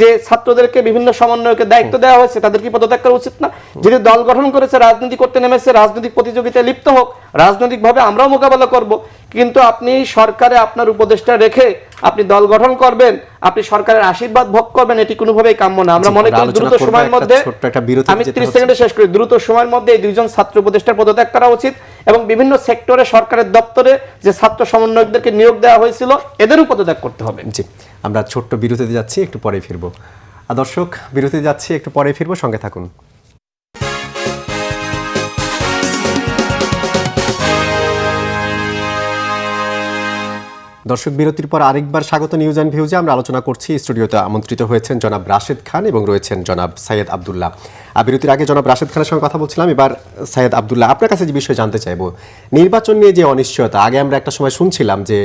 যে ছাত্রদেরকে বিভিন্ন সমন্বয়কে দায়িত্ব দেওয়া হয়েছে, তাদের কি পদত্যাগ করা উচিত না? যদি দল গঠন করেছে, রাজনীতি করতে নেমেছে, রাজনৈতিক প্রতিযোগিতায় লিপ্ত হোক, রাজনৈতিকভাবে আমরাও মোকাবেলা করব। কিন্তু আপনি সরকারে আপনার উপদেষ্টা রেখে আপনি দল গঠন করবেন, আপনি সরকারের আশীর্বাদ ভোগ করবেন, এটি কোনোভাবেই কাম্য না। আমরা মনে করি দ্রুত সময়ের মধ্যে, আমি 30 সেকেন্ডে শেষ করি, দ্রুত সময়ের মধ্যে এই 2 জন ছাত্র উপদেষ্টার পদত্যাগ করা উচিত এবং বিভিন্ন সেক্টরে সরকারের দপ্তরে যে ছাত্র সমন্বয়কদেরকে নিয়োগ দেওয়া হয়েছিল এদেরও পদত্যাগ করতে হবে। জি, আমরা ছোট্ট বিরতিতে যাচ্ছি, একটু পরে ফিরবো। দর্শক, বিরতিতে যাচ্ছি, একটু পরে ফিরবো, সঙ্গে থাকুন। দর্শক, বিরতির পর আরেকবার স্বাগত নিউজ অ্যান্ড ভিউজে। আমরা আলোচনা করছি, স্টুডিওতে আমন্ত্রিত হয়েছেন জনাব রাশেদ খান এবং রয়েছেন জনাব সাইয়েদ আব্দুল্লাহ। বিরতির আগে জনাব রাশেদ খানের সঙ্গে কথা বলছিলাম, এবার সাইয়েদ আব্দুল্লাহ, আপনার কাছে যে বিষয় জানতে চাইবো, নির্বাচন নিয়ে যে অনিশ্চয়তা, আগে আমরা একটা সময় শুনছিলাম যে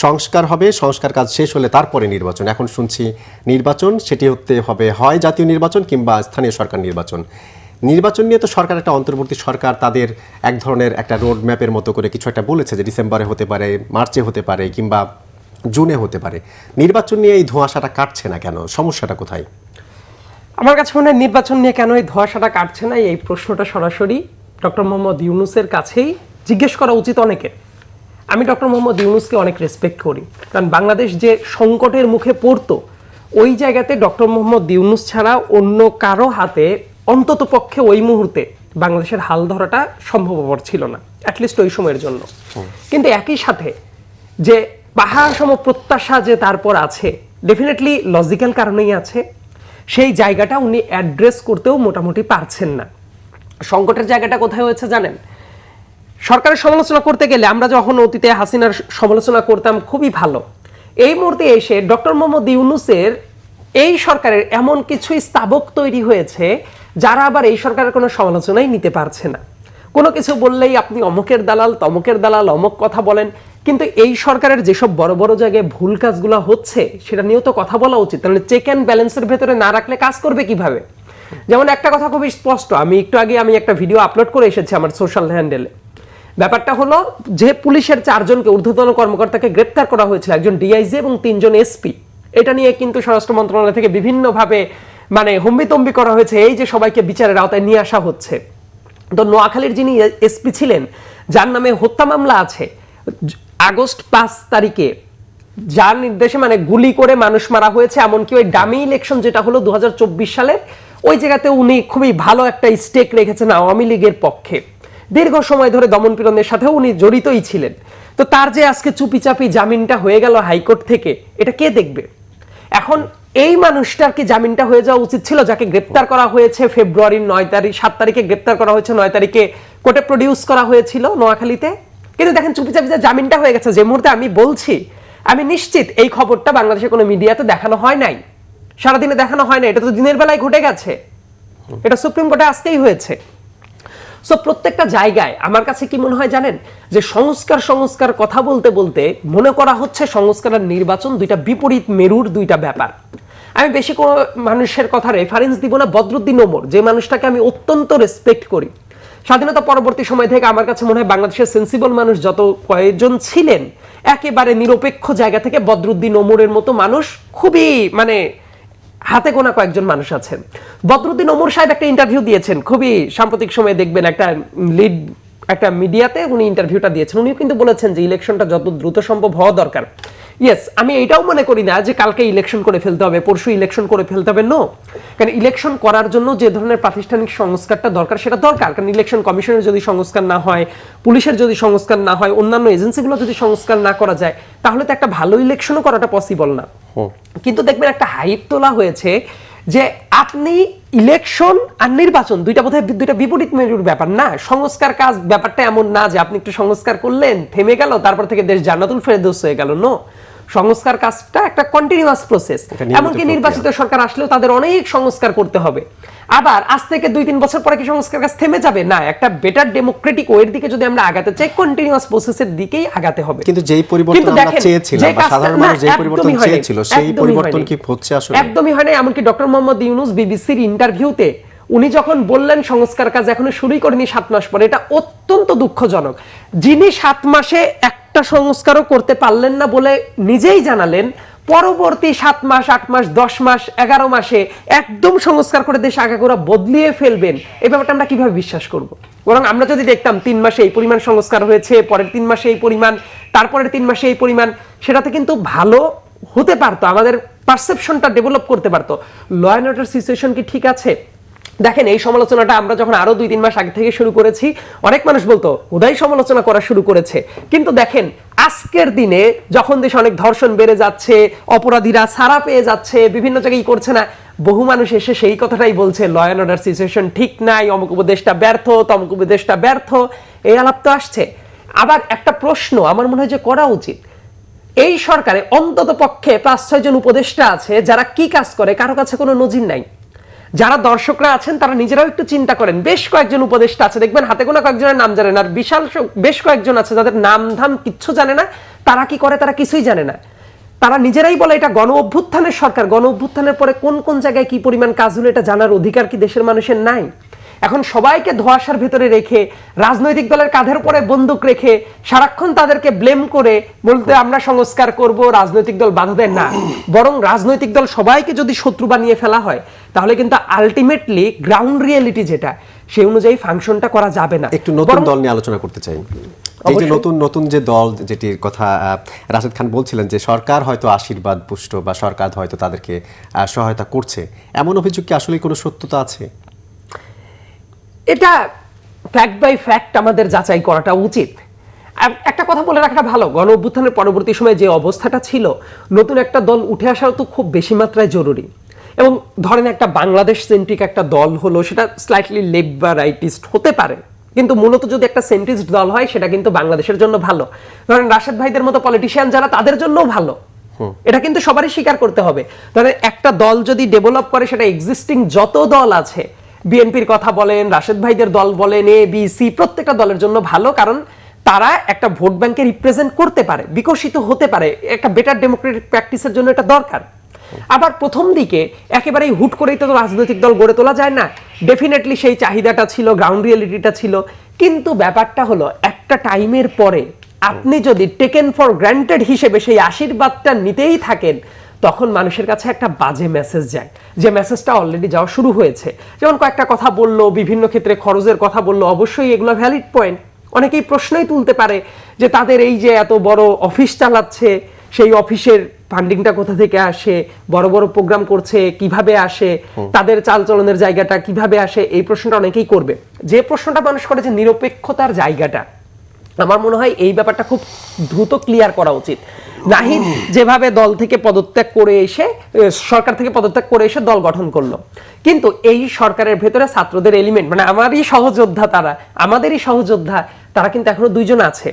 সংস্কার হবে, সংস্কার কাজ শেষ হলে তারপরে নির্বাচন, এখন শুনছি নির্বাচন সেটি হতে হবে হয় জাতীয় নির্বাচন কিংবা স্থানীয় সরকার নির্বাচন। নির্বাচন নিয়ে তো সরকার একটা অন্তর্বর্তী সরকার তাদের এক ধরনের একটা রোড ম্যাপের মতো করে কিছু একটা বলেছে যে ডিসেম্বরে হতে পারে, মার্চে হতে পারে কিংবা জুনে হতে পারে। নির্বাচন নিয়ে এই ধোঁয়াশাটা কাটছে না কেন? সমস্যাটা কোথায়? আমার কাছে মনে হয় নির্বাচন নিয়ে কেন এই ধোঁয়াশাটা কাটছে না, এই প্রশ্নটা সরাসরি ডক্টর মোহাম্মদ ইউনূসের কাছেই জিজ্ঞেস করা উচিত অনেকের। আমি ডক্টর মোহাম্মদ ইউনূসকে অনেক রেসপেক্ট করি, কারণ বাংলাদেশ যে সংকটের মুখে পড়তো ওই জায়গাতে ডক্টর মোহাম্মদ ইউনূস ছাড়া অন্য কারো হাতে অন্তত পক্ষে ওই মুহূর্তে বাংলাদেশের হাল ধরাটা সম্ভবপর ছিল না, অ্যাটলিস্ট ওই সময়ের জন্য। কিন্তু একই সাথে যে পাহাড় সম প্রত্যাশা যে তারপর আছে, ডেফিনেটলি লজিক্যাল কারণেই আছে, সেই জায়গাটা উনি অ্যাড্রেস করতেও মোটামুটি পারছেন না। সংকটের জায়গাটা কোথায় হয়েছে জানেন? সরকারের সমালোচনা করতে গেলে আমরা যখন অতীতে হাসিনার সমালোচনা করতাম খুবই ভালো, এই মুহূর্তে এসে ডক্টর মোহাম্মদ ইউনূসের এই সরকারের এমন কিছু স্তাবক তৈরি হয়েছে যারা আবার এই সরকারের কোনো সমালোচনাই নিতে পারছে না। কোনো কিছু বললেই আপনি অমুকের দালাল, তমুকের দালাল, অমুক কথা বলেন। কিন্তু এই সরকারের যেসব বড় বড় জায়গায় ভুল কাজগুলো হচ্ছে সেটা নিয়েও তো কথা বলা উচিত। তাহলে চেক অ্যান্ড ব্যালেন্সের ভেতরে না রাখলে কাজ করবে কিভাবে? যেমন একটা কথা খুবই স্পষ্ট, আমি একটু আগে একটা ভিডিও আপলোড করে এসেছি আমার সোশ্যাল হ্যান্ডেলে। ব্যাপারটা হলো যে পুলিশের 4 জনকে ঊর্ধ্বতন কর্মকর্তাকে গ্রেপ্তার করা হয়েছিল, একজন ডিআইজি এবং 3 জন এসপি। এটা নিয়ে কিন্তু স্বরাষ্ট্র মন্ত্রণালয় থেকে বিভিন্নভাবে হম্বিতম্বি করা হয়েছে, এই যে সবাইকে বিচারের আওতায় নিয়ে আসা হচ্ছে। তো নোয়াখালীর যিনি এসপি ছিলেন, যার নামে হত্যা মামলা আছে, আগস্ট 5 তারিখে যার নির্দেশে গুলি করে মানুষ মারা হয়েছে, এমনকি ওই ডামি ইলেকশন যেটা হলো 2024 সালের, ওই জায়গাতে উনি খুবই ভালো একটা স্টেক রেখেছেন আওয়ামী লীগের পক্ষে। দীর্ঘ সময় ধরে দমনপীড়নের সাথেও উনি জড়িতই ছিলেন। তো তার যে আজকে চুপিচাপি জামিনটা হয়ে গেল হাইকোর্ট থেকে, এটা কে দেখবে? এখন এই মানুষটার কি জামিনটা হয়ে যাওয়া উচিত ছিল, যাকে গ্রেপ্তার করা হয়েছে ফেব্রুয়ারির 7 তারিখে গ্রেপ্তার করা হয়েছে, 9 তারিখে কোর্টে প্রডিউস করা হয়েছিল নোয়াখালীতে। কিন্তু দেখেন চুপিচাপি যে জামিনটা হয়ে গেছে। যে মুহূর্তে আমি বলছি, আমি নিশ্চিত এই খবরটা বাংলাদেশের কোনো মিডিয়াতে দেখানো হয় নাই, সারাদিনে দেখানো হয় না, এটা তো দিনের বেলায় ঘটে গেছে, এটা সুপ্রিম কোর্টে আসতেই হয়েছে। সো প্রত্যেকটা জায়গায় আমার কাছে কি মনে হয় জানেন, যে সংস্কার কথা বলতে বলতে মনে করা হচ্ছে সংস্কার আর নির্বাচন দুইটা বিপরীত মেরুর দুইটা ব্যাপার। আমি বেশি কোনো মানুষের কথা রেফারেন্স দিব না, বদরুদ্দিন ওমর যে মানুষটাকে আমি অত্যন্ত রেসপেক্ট করি, স্বাধীনতা পরবর্তী সময় থেকে আমার কাছে মনে হয় বাংলাদেশের সেন্সিবল মানুষ যত কয়েকজন ছিলেন, একেবারে নিরপেক্ষ জায়গা থেকে বদরুদ্দিন ওমরের মতো মানুষ খুবই হাতে গোনা কয়েকজন মানুষ আছেন। বদরুদ্দিন ওমর সাহেব একটা ইন্টারভিউ দিয়েছেন খুবই সাম্প্রতিক সময়ে, দেখবেন একটা মিডিয়াতে উনি ইন্টারভিউটা দিয়েছেন। উনিও কিন্তু বলেছেন যে ইলেকশনটা যত দ্রুত সম্ভব হওয়া দরকার, ইয়েস, আমি এটাও মনে করি না যে কালকে ইলেকশন করে ফেলতে হবে, পরশু ইলেকশন করে ফেলতে হবে, নো। কারণ ইলেকশন করার জন্য যে ধরনের প্রাতিষ্ঠানিক সংস্কারটা দরকার সেটা দরকার। কারণ ইলেকশন কমিশনের যদি সংস্কার না হয়, পুলিশের যদি সংস্কার না হয়, অন্যান্য এজেন্সিগুলো যদি সংস্কার না করা যায়, তাহলে তো একটা ভালো ইলেকশনও করাটা পসিবল না। কিন্তু দেখবেন একটা হাইপ তোলা হয়েছে যে আপনি ইলেকশন আর নির্বাচন দুইটা বিপরীত মেরুর ব্যাপার না। সংস্কার কাজ ব্যাপারটা এমন না যে আপনি একটু সংস্কার করলেন, থেমে গেল, তারপর থেকে দেশ জান্নাতুল ফেরদৌস হয়ে গেল, নো। সংস্কার কাজটা একটা কন্টিনিউয়াস প্রসেস। এমনকি নির্বাচিত সরকার আসলেও তাদের অনেক সংস্কার করতে হবে। আবার আজ থেকে 2-3 বছর পরে কি সংস্কার কাজ থেমে যাবে? না, একটা বেটার ডেমোক্রেটিক ওয়ের দিকে যদি আমরা আগাতে চাই, কন্টিনিউয়াস প্রসেসের দিকেই আগাতে হবে। কিন্তু যেই পরিবর্তন আমরা চেয়েছিলাম বা সাধারণ মানুষ যেই পরিবর্তন চেয়েছিল সেই পরিবর্তন কি হচ্ছে আসলে? একদমই হয় না। এমনকি ডক্টর মোহাম্মদ ইউনূস বিবিসির ইন্টারভিউতে উনি যখন বললেন সংস্কার কাজ এখনো শুরুই করেনি 7 মাস পরে, এটা অত্যন্ত দুঃখজনক। যিনি 7 মাসে একটা সংস্কারও করতে পারলেন না বলে নিজেই জানালেন, পরবর্তী 7 মাস, 8 মাস, 10 মাস, 11 মাসে একদম সংস্কার করে দেশ আগাগোড়া বদলিয়ে ফেলবেন, এই ব্যাপারটা আমরা কিভাবে বিশ্বাস করব? বরং আমরা যদি দেখতাম 3 মাসে এই পরিমাণ সংস্কার হয়েছে, পরের 3 মাসে এই পরিমাণ, তারপরের 3 মাসে এই পরিমাণ, সেটাতে কিন্তু ভালো হতে পারতো, আমাদের পারসেপশনটা ডেভেলপ করতে পারতো। ল অ্যান্ড অর্ডার সিচুয়েশন কি ঠিক আছে? দেখেন, এই সমালোচনাটা আমরা যখন আরো 2-3 মাস আগে থেকে শুরু করেছি, অনেক মানুষ বলতো হুদাই সমালোচনা করা শুরু করেছে। কিন্তু দেখেন, আজকের দিনে যখন দেশে অনেক ধর্ষণ বেড়ে যাচ্ছে, অপরাধীরা ছাড়া পেয়ে যাচ্ছে, বিভিন্ন জায়গায় করছে না, বহু মানুষ এসে সেই কথাটাই বলছে, ল অ্যান্ড অর্ডার সিচুয়েশন ঠিক নাই, অমুক উপদেশটা ব্যর্থ, তমুক উপদেশটা ব্যর্থ, এই আলাপ তো আসছে। আবার একটা প্রশ্ন আমার মনে হয় যে করা উচিত, এই সরকারে অন্তত পক্ষে 5-6 জন উপদেষ্টা আছে যারা কি কাজ করে কারো কাছে কোনো নজির নাই। যারা দর্শকরা আছেন তারা নিজেরাও একটু চিন্তা করেন, বেশ কয়েকজন উপদেষ্টা আছে, দেখবেন হাতে গোনা কয়েকজনের নাম জানেন, আর বিশাল বেশ কয়েকজন আছে যাদের নাম ধাম কিচ্ছু জানে না, তারা কি করে তারা কিছুই জানে না। তারা নিজেরাই বলে এটা গণ অভ্যুত্থানের সরকার, গণ অভ্যুত্থানের পরে কোন কোন জায়গায় কি পরিমাণ কাজ হলো এটা জানার অধিকার কি দেশের মানুষের নাই? এখন সবাইকে ধোঁয়াশার ভেতরে রেখে, রাজনৈতিক দলের কাঁধের উপরে বন্দুক রেখে সারাক্ষণ তাদেরকে ব্লেম করে বলতে আমরা সংস্কার করব, রাজনৈতিক দল বাধা দেয় না। বরং রাজনৈতিক দল সবাইকে যদি শত্রু বানিয়ে ফেলা হয়, তাহলে কিন্তু আলটিমেটলি গ্রাউন্ড রিয়েলিটি যেটা, সেই অনুযায়ী ফাংশনটা করা যাবে না। একটু নতুন দল নিয়ে আলোচনা করতে চাই। এই যে নতুন যে দল, যেটির কথা রাশেদ খান বলছিলেন যে সরকার হয়তো আশীর্বাদ পুষ্ট বা সরকার হয়তো তাদেরকে সহায়তা করছে, এমন অভিযোগ কি আসলে কোনো সত্যতা আছে? এটা ফ্যাক্ট বাই ফ্যাক্ট আমাদের যাচাই করাটা উচিত। একটা কথা বলে রাখাটা ভালো, গণ অভ্যুত্থানের পরবর্তী সময়ে যে অবস্থাটা ছিল, নতুন একটা দল উঠে আসাও তো খুব বেশি মাত্রায় জরুরি। এবং ধরেন একটা বাংলাদেশ সেন্ট্রিক একটা দল হলো, সেটা স্লাইটলি লেফট বা রাইটিস্ট হতে পারে, কিন্তু মূলত যদি একটা সেন্ট্রিস্ট দল হয় সেটা কিন্তু বাংলাদেশের জন্য ভালো। ধরেন রাশেদ ভাইদের মতো পলিটিশিয়ান যারা, তাদের জন্যও ভালো, এটা কিন্তু সবারই স্বীকার করতে হবে। ধরেন একটা দল যদি ডেভেলপ করে, সেটা এক্সিস্টিং যত দল আছে, বিএনপির কথা বলেন, রাশেদ ভাইদের দল বলেন, এ বি সি, প্রত্যেকটা দলের জন্য ভালো, কারণ তারা একটা ভোট ব্যাংকে রিপ্রেজেন্ট করতে পারে, বিকশিত হতে পারে, একটা বেটার ডেমোক্রেটিক প্র্যাকটিসের জন্য এটা দরকার। আবার প্রথম দিকে একেবারেই হুট করেই তো রাজনৈতিক দল গড়ে তোলা যায় না, ডেফিনেটলি সেই চাহিদাটা ছিল, গ্রাউন্ড রিয়েলিটিটা ছিল। কিন্তু ব্যাপারটা হলো, একটা টাইমের পরে আপনি যদি টেকেন ফর গ্রান্টেড হিসেবে সেই আশীর্বাদটা নিতেই থাকেন, তখন মানুষের কাছে একটা বাজে মেসেজ যায়, যে মেসেজটা অলরেডি যাওয়া শুরু হয়েছে। যেমন কয়েকটা কথা বললো, বিভিন্ন ক্ষেত্রে খরচের কথা বললো, অবশ্যই এগুলো ভ্যালিড পয়েন্ট। অনেকেই প্রশ্নই তুলতে পারে যে তাদের এই যে এত বড় অফিস চালাচ্ছে, সেই অফিসের ফান্ডিংটা কোথা থেকে আসে, বড় বড় প্রোগ্রাম করছে কিভাবে আসে, তাদের চালচলনের জায়গাটা কিভাবে আসে, এই প্রশ্নটা অনেকেই করবে। যে প্রশ্নটা মানুষ করে যে নিরপেক্ষতার জায়গাটা, আমার মনে হয় এই ব্যাপারটা খুব দ্রুত ক্লিয়ার করা উচিত। নাহিদ যেভাবে দল থেকে পদত্যাগ করে এসে, সরকার থেকে পদত্যাগ করে এসে দল গঠন করলো, কিন্তু এই সরকারের ভেতরে ছাত্রদের এলিমেন্ট, মানে আমাদেরই সহযোদ্ধা, তারা কিন্তু এখনো 2 জন আছে।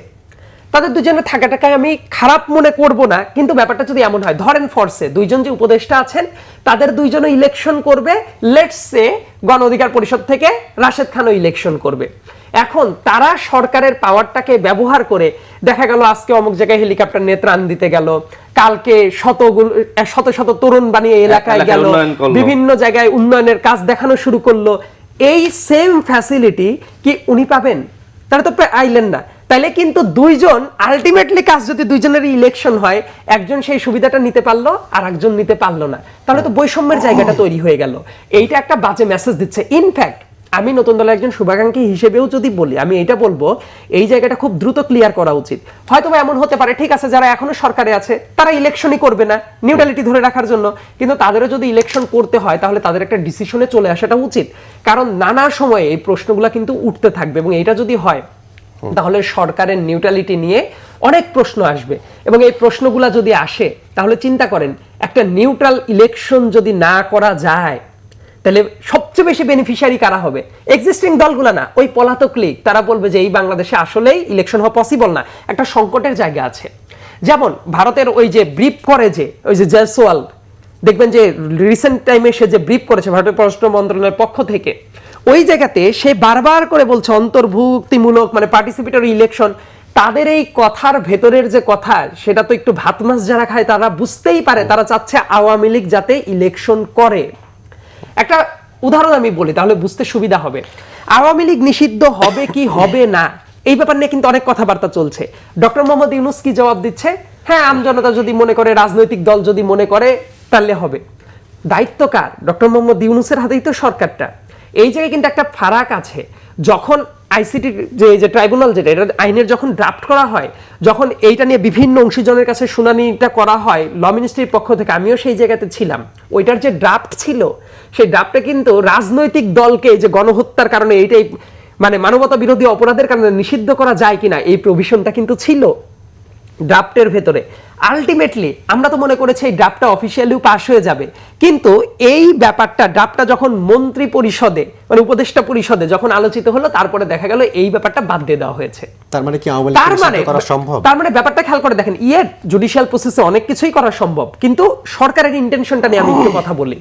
তাদের 2 জনের থাকাটাকে আমি খারাপ মনে করব না, কিন্তু ব্যাপারটা যদি এমন হয়, ধরেন ফোর্সে 2 জন যে উপদেষ্টা আছেন, তাদের 2 জনও ইলেকশন করবে, লেটস সে গণ অধিকার পরিষদ থেকে রাশেদ খানও ইলেকশন করবে। এখন তারা সরকারের পাওয়ারটাকে ব্যবহার করে, দেখা গেল আজকে অমুক জায়গায় হেলিকপ্টার নিয়ে ত্রাণ দিতে গেল, কালকে শত শত তরুণ বানিয়ে এলাকায় গেল, বিভিন্ন জায়গায় উন্নয়নের কাজ দেখানো শুরু করলো। এই সেম ফ্যাসিলিটি কি উনি পাবেন? তারা তো আইলেন না। তাইলে কিন্তু 2 জন আলটিমেটলি কাজ, যদি 2 জনের ইলেকশন হয়, একজন সেই সুবিধাটা নিতে পারলো আর একজন নিতে পারলো না, তাহলে তো বৈষম্যের জায়গাটা তৈরি হয়ে গেল। এইটা একটা বাজে মেসেজ দিচ্ছে। ইনফ্যাক্ট আমি নতুন দলের একজন শুভাকাঙ্ক্ষী হিসেবেও যদি বলি, আমি এটা বলবো এই জায়গাটা খুব দ্রুত ক্লিয়ার করা উচিত। হয়তো এমন হতে পারে, ঠিক আছে, যারা এখনো সরকারে আছে তারা ইলেকশনই করবে না নিউট্রালিটি ধরে রাখার জন্য, কিন্তু তাদেরও যদি ইলেকশন করতে হয় তাহলে তাদের একটা ডিসিশনে চলে আসাটা উচিত, কারণ নানা সময়ে এই প্রশ্নগুলো কিন্তু উঠতে থাকবে, এবং এটা যদি হয় তাহলে সরকারের নিউট্রালিটি নিয়ে অনেক প্রশ্ন আসবে, এবং এই প্রশ্নগুলো যদি আসে তাহলে চিন্তা করেন একটা নিউট্রাল ইলেকশন যদি না করা যায় তাহলে সবচেয়ে বেশি বেনিফিশিয়ারি কারা হবে? এক্সিস্টিং দলগুলো না, ওই পলাতক লীগ। তারা বলবে যে এই বাংলাদেশে আসলেই ইলেকশন হওয়া পসিবল না, একটা সংকটের জায়গা আছে। যেমন ভারতের ওই যে ব্রিফ করে যে ওই যে জয়সওয়াল, দেখবেন যে রিসেন্ট টাইমে সে যে ব্রিফ করেছে ভারতের পররাষ্ট্র মন্ত্রণালয়ের পক্ষ থেকে, ওই জায়গাতে সে বারবার করে বলছে অন্তর্ভুক্তিমূলক মানে পার্টিসিপেটরি ইলেকশন। তাদের এই কথার ভেতরের যে কথা, সেটা তো একটু ভাত মাছ যারা খায় তারা বুঝতেই পারে, তারা চাচ্ছে আওয়ামী লীগ যাতে ইলেকশন করে। একটা উদাহরণ আমি বলি তাহলে বুঝতে সুবিধা হবে। আওয়ামী লীগ নিষিদ্ধ হবে কি হবে না এই ব্যাপার নিয়ে কিন্তু অনেক কথাবার্তা চলছে। ডক্টর মোহাম্মদ ইউনূস কি জবাব দিচ্ছে? হ্যাঁ, আমজনতা যদি মনে করে, রাজনৈতিক দল যদি মনে করে তাহলে হবে। দায়িত্ব কার? ডক্টর মোহাম্মদ ইউনূসের হাতেই তো সরকারটা। এই জায়গায় কিন্তু একটা ফারাক আছে। যখন আইসিটি যে ট্রাইব্যুনাল যেটা এটা আইনের যখন ড্রাফট করা হয়, যখন এইটা নিয়ে বিভিন্ন অংশীজনের কাছে শুনানিটা করা হয় ল মিনিস্ট্রির পক্ষ থেকে, আমিও সেই জায়গাতে ছিলাম, ওইটার যে ড্রাফট ছিল সেই ড্রাফটে কিন্তু রাজনৈতিক দলকে যে গণহত্যার কারণে এইটাই মানে মানবতা বিরোধী অপরাধের কারণে নিষিদ্ধ করা যায় কিনা এই প্রভিশনটা কিন্তু ছিল ড্রাফটের ভেতরে। আলটিমেটলি আমরা তো মনে করেছি এই ড্রাফটটা অফিসিয়ালি পাস হয়ে যাবে, কিন্তু এই ব্যাপারটা ড্রাফটটা যখন মন্ত্রী পরিষদে মানে উপদেষ্টা পরিষদে যখন আলোচিত হলো, তারপরে দেখা গেল এই ব্যাপারটা বাদ দিয়ে দেওয়া হয়েছে। তার মানে কি আওয়ামী লীগ নিষিদ্ধ করা সম্ভব? তার মানে ব্যাপারটা খেয়াল করে দেখেন, জুডিশিয়াল প্রসেসে অনেক কিছুই করা সম্ভব, কিন্তু সরকারের ইন্টেনশনটা নিয়ে আমি একটু কথা বলি।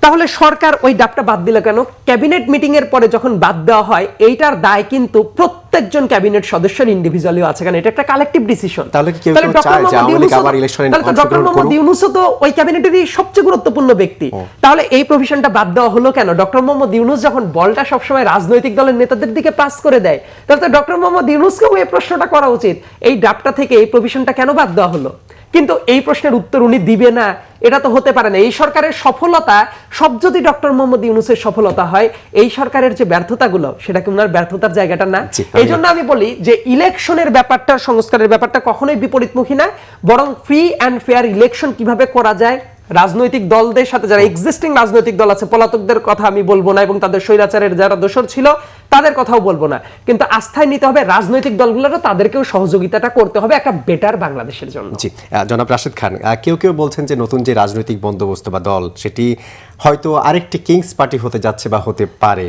তাহলে সরকার ওই ড্রাফটটা বাদ দিল কেন? ক্যাবিনেট মিটিং এর পরে যখন বাদ দেওয়া হয়, এইটার দায় কিন্তু প্রত্যেকজন ক্যাবিনেট সদস্যের ইন্ডিভিজুয়ালিও আছে, কারণ এটা একটা কালেকটিভ ডিসিশন। তাহলে কি কেউ চায় যে আওয়ামী লীগ আবার ইলেকশনে ডক্টর মোহাম্মদ ইউনূসও তো ওই ক্যাবিনেটেরই সবচেয়ে গুরুত্বপূর্ণ ব্যক্তি। তাহলে এই প্রভিশনটা বাদ দেওয়া হলো কেন? ডক্টর মোহাম্মদ ইউনূস যখন বলটা সবসময় রাজনৈতিক দলের নেতাদের দিকে পাস করে দেয়, তাহলে তো ডক্টর মোহাম্মদ ইউনূসকেও এই প্রশ্নটা করা উচিত, এই ড্রাফটটা থেকে এই প্রভিশনটা কেন বাদ দেওয়া হলো? কিন্তু এই প্রশ্নের উত্তর উনি দিবে না, এটা তো হতে পারে না। এই সরকারের সফলতা সব যদি ডক্টর মোহাম্মদ ইউনূসের সফলতা হয়, এই সরকারের যে ব্যর্থতাগুলো সেটা কি ওনার ব্যর্থতার জায়গাটা না? এই জন্য আমি বলি যে ইলেকশনের ব্যাপারটা, সংস্কারের ব্যাপারটা কখনোই বিপরীতমুখী না, বরং ফ্রি অ্যান্ড ফেয়ার ইলেকশন কিভাবে করা যায়, রাজনৈতিক দলদের সাথে যারা এক্সিস্টিং রাজনৈতিক দল আছে, পলাতকদের কথা আমি বলবো না, এবং তাদের স্বৈরাচারের যারা দোষর ছিল তাদের কথাও বলবো না, কিন্তু আস্থায় নিতে হবে রাজনৈতিক দলগুলোরও, তাদেরকেও সহযোগিতাটা করতে হবে একটা বেটার বাংলাদেশের জন্য। জি, জনাব রাশেদ খান, কেউ কেউ বলছেন যে নতুন যে রাজনৈতিক বন্দোবস্ত বা দল সেটি হয়তো আরেকটি কিংস পার্টি হতে যাচ্ছে বা হতে পারে।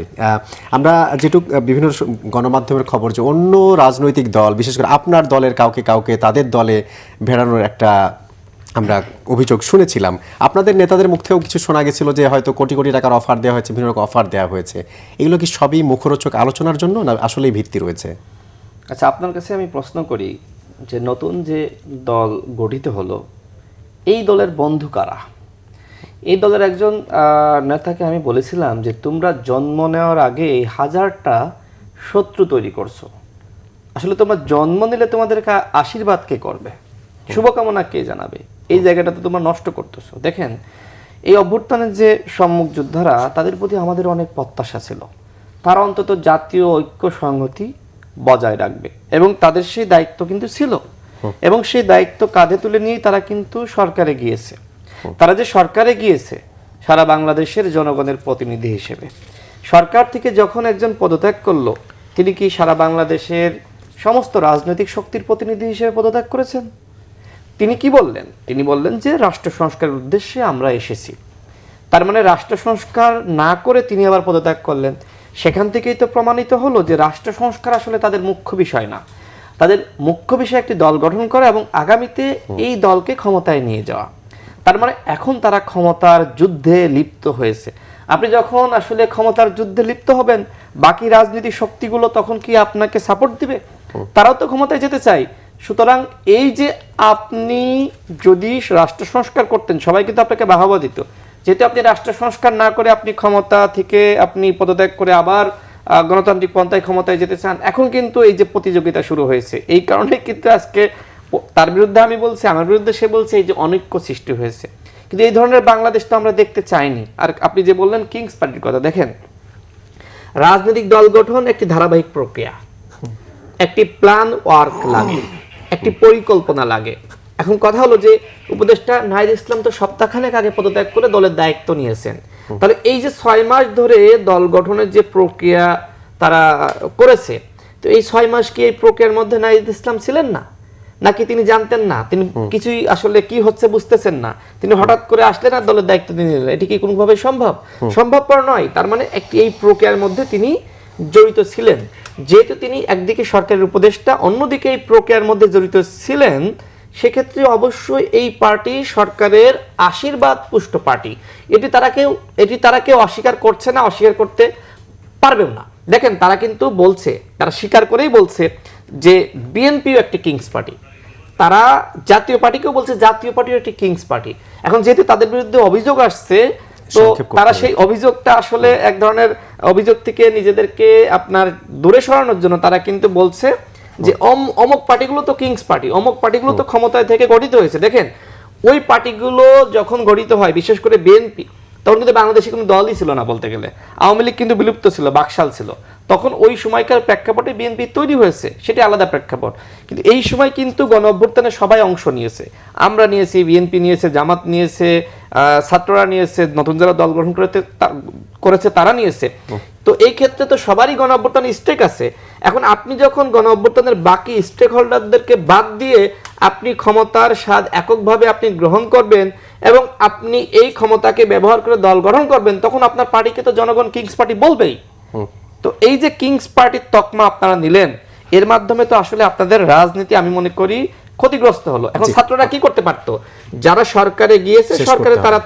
আমরা যেটুকু বিভিন্ন গণমাধ্যমের খবর যে অন্য রাজনৈতিক দল, বিশেষ করে আপনার দলের কাউকে কাউকে তাদের দলে ভেড়ানোর একটা আমরা অভিযোগ শুনেছিলাম। আপনাদের নেতাদের মুখ থেকেও কিছু শোনা গেছিল যে হয়তো কোটি কোটি টাকার অফার দেওয়া হয়েছে, বিভিন্ন রকম অফার দেওয়া হয়েছে। এগুলো কি সবই মুখরোচক আলোচনার জন্য না আসলেই ভিত্তি রয়েছে? আচ্ছা, আপনার কাছে আমি প্রশ্ন করি যে নতুন যে দল গঠিত হলো, এই দলের বন্ধু কারা? এই দলের একজন নেতাকে আমি বলেছিলাম যে তোমরা জন্ম নেওয়ার আগে 1000টা শত্রু তৈরি করছো, আসলে তোমরা জন্ম নিলে তোমাদেরকে আশীর্বাদ কে করবে, শুভকামনা কে জানাবে? এই জায়গাটা তো তোমরা নষ্ট করতেছো। দেখেন, এই অভ্যুত্থানের যে সম্মুখ যোদ্ধারা, তাদের প্রতি আমাদের অনেক প্রত্যাশা ছিল, তারা অন্তত জাতীয় ঐক্য সংহতি বজায় রাখবে, এবং তাদের সেই দায়িত্ব কিন্তু ছিল, এবং সেই দায়িত্ব কাঁধে তুলে নিয়েই তারা কিন্তু সরকারে গিয়েছে। তারা যে সরকারে গিয়েছে সারা বাংলাদেশের জনগণের প্রতিনিধি হিসেবে, সরকার থেকে যখন একজন পদত্যাগ করলো, তিনি কি সারা বাংলাদেশের সমস্ত রাজনৈতিক শক্তির প্রতিনিধি হিসেবে পদত্যাগ করেছেন? তিনি কি বললেন? তিনি বললেন যে রাষ্ট্র সংস্কারের উদ্দেশ্যে আমরা এসেছি। তার মানে রাষ্ট্র সংস্কার না করে তিনি আবার পদত্যাগ করলেন। সেখান থেকেই তো প্রমাণিত হলো যে রাষ্ট্র সংস্কার আসলে তাদের মুখ্য বিষয় না। তাদের মুখ্য বিষয় একটি দল গঠন করা এবং আগামীতে এই দলকে ক্ষমতায় নিয়ে যাওয়া। তার মানে এখন তারা ক্ষমতার যুদ্ধে লিপ্ত হয়েছে। আপনি যখন আসলে ক্ষমতার যুদ্ধে লিপ্ত হবেন, বাকি রাজনৈতিক শক্তিগুলো তখন কি আপনাকে সাপোর্ট দিবে? তারাও তো ক্ষমতায় যেতে চায়। সুতরাং এই যে আপনি যদি রাষ্ট্র সংস্কার করতেন, সবাই কিন্তু আপনাকে বাহবা দিত। যেহেতু আপনি রাষ্ট্র সংস্কার না করে আপনি ক্ষমতা থেকে আপনি পদত্যাগ করে আবার গণতান্ত্রিক পন্থায় ক্ষমতায় যেতে চান, এখন কিন্তু এই যে প্রতিযোগিতা শুরু হয়েছে, এই কারণে কিন্তু আজকে তার বিরুদ্ধে আমি বলছি, আমার বিরুদ্ধে সে বলছে, এই যে অনৈক্য সৃষ্টি হয়েছে। কিন্তু এই ধরনের বাংলাদেশ তো আমরা দেখতে চাইনি। আর আপনি যে বললেন কিংস পার্টির কথা, দেখেন রাজনৈতিক দল গঠন একটি ধারাবাহিক প্রক্রিয়া, একটি প্ল্যান ওয়ার্ক লাগে, একটি পরিকল্পনা লাগে। এখন কথা হলো যে উপদেষ্টা নাহিদ ইসলাম তো সপ্তাহখানেক আগে পদত্যাগ করে দলের দায়িত্ব নিয়েছেন, তাহলে এই যে 6 মাস ধরে দল গঠনের যে প্রক্রিয়া তারা করেছে, তো এই 6 মাস কি এই প্রক্রিয়ার মধ্যে নাহিদ ইসলাম ছিলেন না, নাকি তিনি জানতেন না, তিনি কিছুই আসলে কি হচ্ছে বুঝতেছেন না, তিনি হঠাৎ করে আসলেন আর দলের দায়িত্ব নিয়ে নিলেন? এটি কি কোনোভাবে সম্ভবপর নয়। তার মানে একটি এই প্রক্রিয়ার মধ্যে তিনি জড়িত ছিলেন। যেহেতু তিনি একদিকে সরকারের উপদেষ্টা, অন্যদিকে এই প্রক্রিয়ার মধ্যে জড়িত ছিলেন, সেক্ষেত্রে অবশ্যই এই পার্টি সরকারের আশীর্বাদ পুষ্ট পার্টি। এটি তারা কেউ অস্বীকার করছে না, অস্বীকার করতে পারবেও না। দেখেন, তারা কিন্তু বলছে, তারা স্বীকার করেই বলছে যে বিএনপিও একটি কিংস পার্টি, তারা জাতীয় পার্টিকেও বলছে জাতীয় পার্টিও একটি কিংস পার্টি। এখন যেহেতু তাদের বিরুদ্ধে অভিযোগ আসছে, তো তারা সেই অভিযোগটা আসলে এক ধরনের অভিযোগ থেকে নিজেদেরকে আপনার দূরে সরানোর জন্য তারা কিন্তু বলছে যে অমুক পার্টিগুলো তো কিংস পার্টি, অমুক পার্টিগুলো তো ক্ষমতায় থেকে গঠিত হয়েছে। দেখেন, ওই পার্টিগুলো যখন গঠিত হয়, বিশেষ করে বিএনপি, তখন কিন্তু বাংলাদেশে কোনো দলই ছিল না বলতে গেলে। আওয়ামী লীগ কিন্তু বিলুপ্ত ছিল, বাকশাল ছিল। তখন ওই সময়কার প্রেক্ষাপটে বিএনপি তৈরি হয়েছে, সেটি আলাদা প্রেক্ষাপট। কিন্তু এই সময় কিন্তু গণ অভ্যুত্থানে সবাই অংশ নিয়েছে, আমরা নিয়েছি, বিএনপি নিয়েছে, জামাত নিয়েছে, ছাত্ররা নিয়েছে, নতুন যারা দল গঠন করেছে তারা নিয়েছে। তো এই ক্ষেত্রে তো সবারই গণ অভ্যুত্থানে স্টেক আছে। এখন আপনি যখন গণ অভ্যুত্থানের বাকি স্টেক হোল্ডারদেরকে বাদ দিয়ে আপনি ক্ষমতার স্বাদ এককভাবে আপনি গ্রহণ করবেন এবং আপনি এই ক্ষমতাকে ব্যবহার করে দল গঠন করবেন, তখন আপনার পার্টিকে তো জনগণ কিংস পার্টি বলবেই। তো এই যে কিংস পার্টির তকমা আপনারা নিলেন, এর মাধ্যমে তো আসলে আপনাদের রাজনীতি আমি মনে করি ক্ষতিগ্রস্ত হলো। এখন ছাত্ররা কি করতে পারতো? যারা সরকারে গিয়েছে সরকারে তারা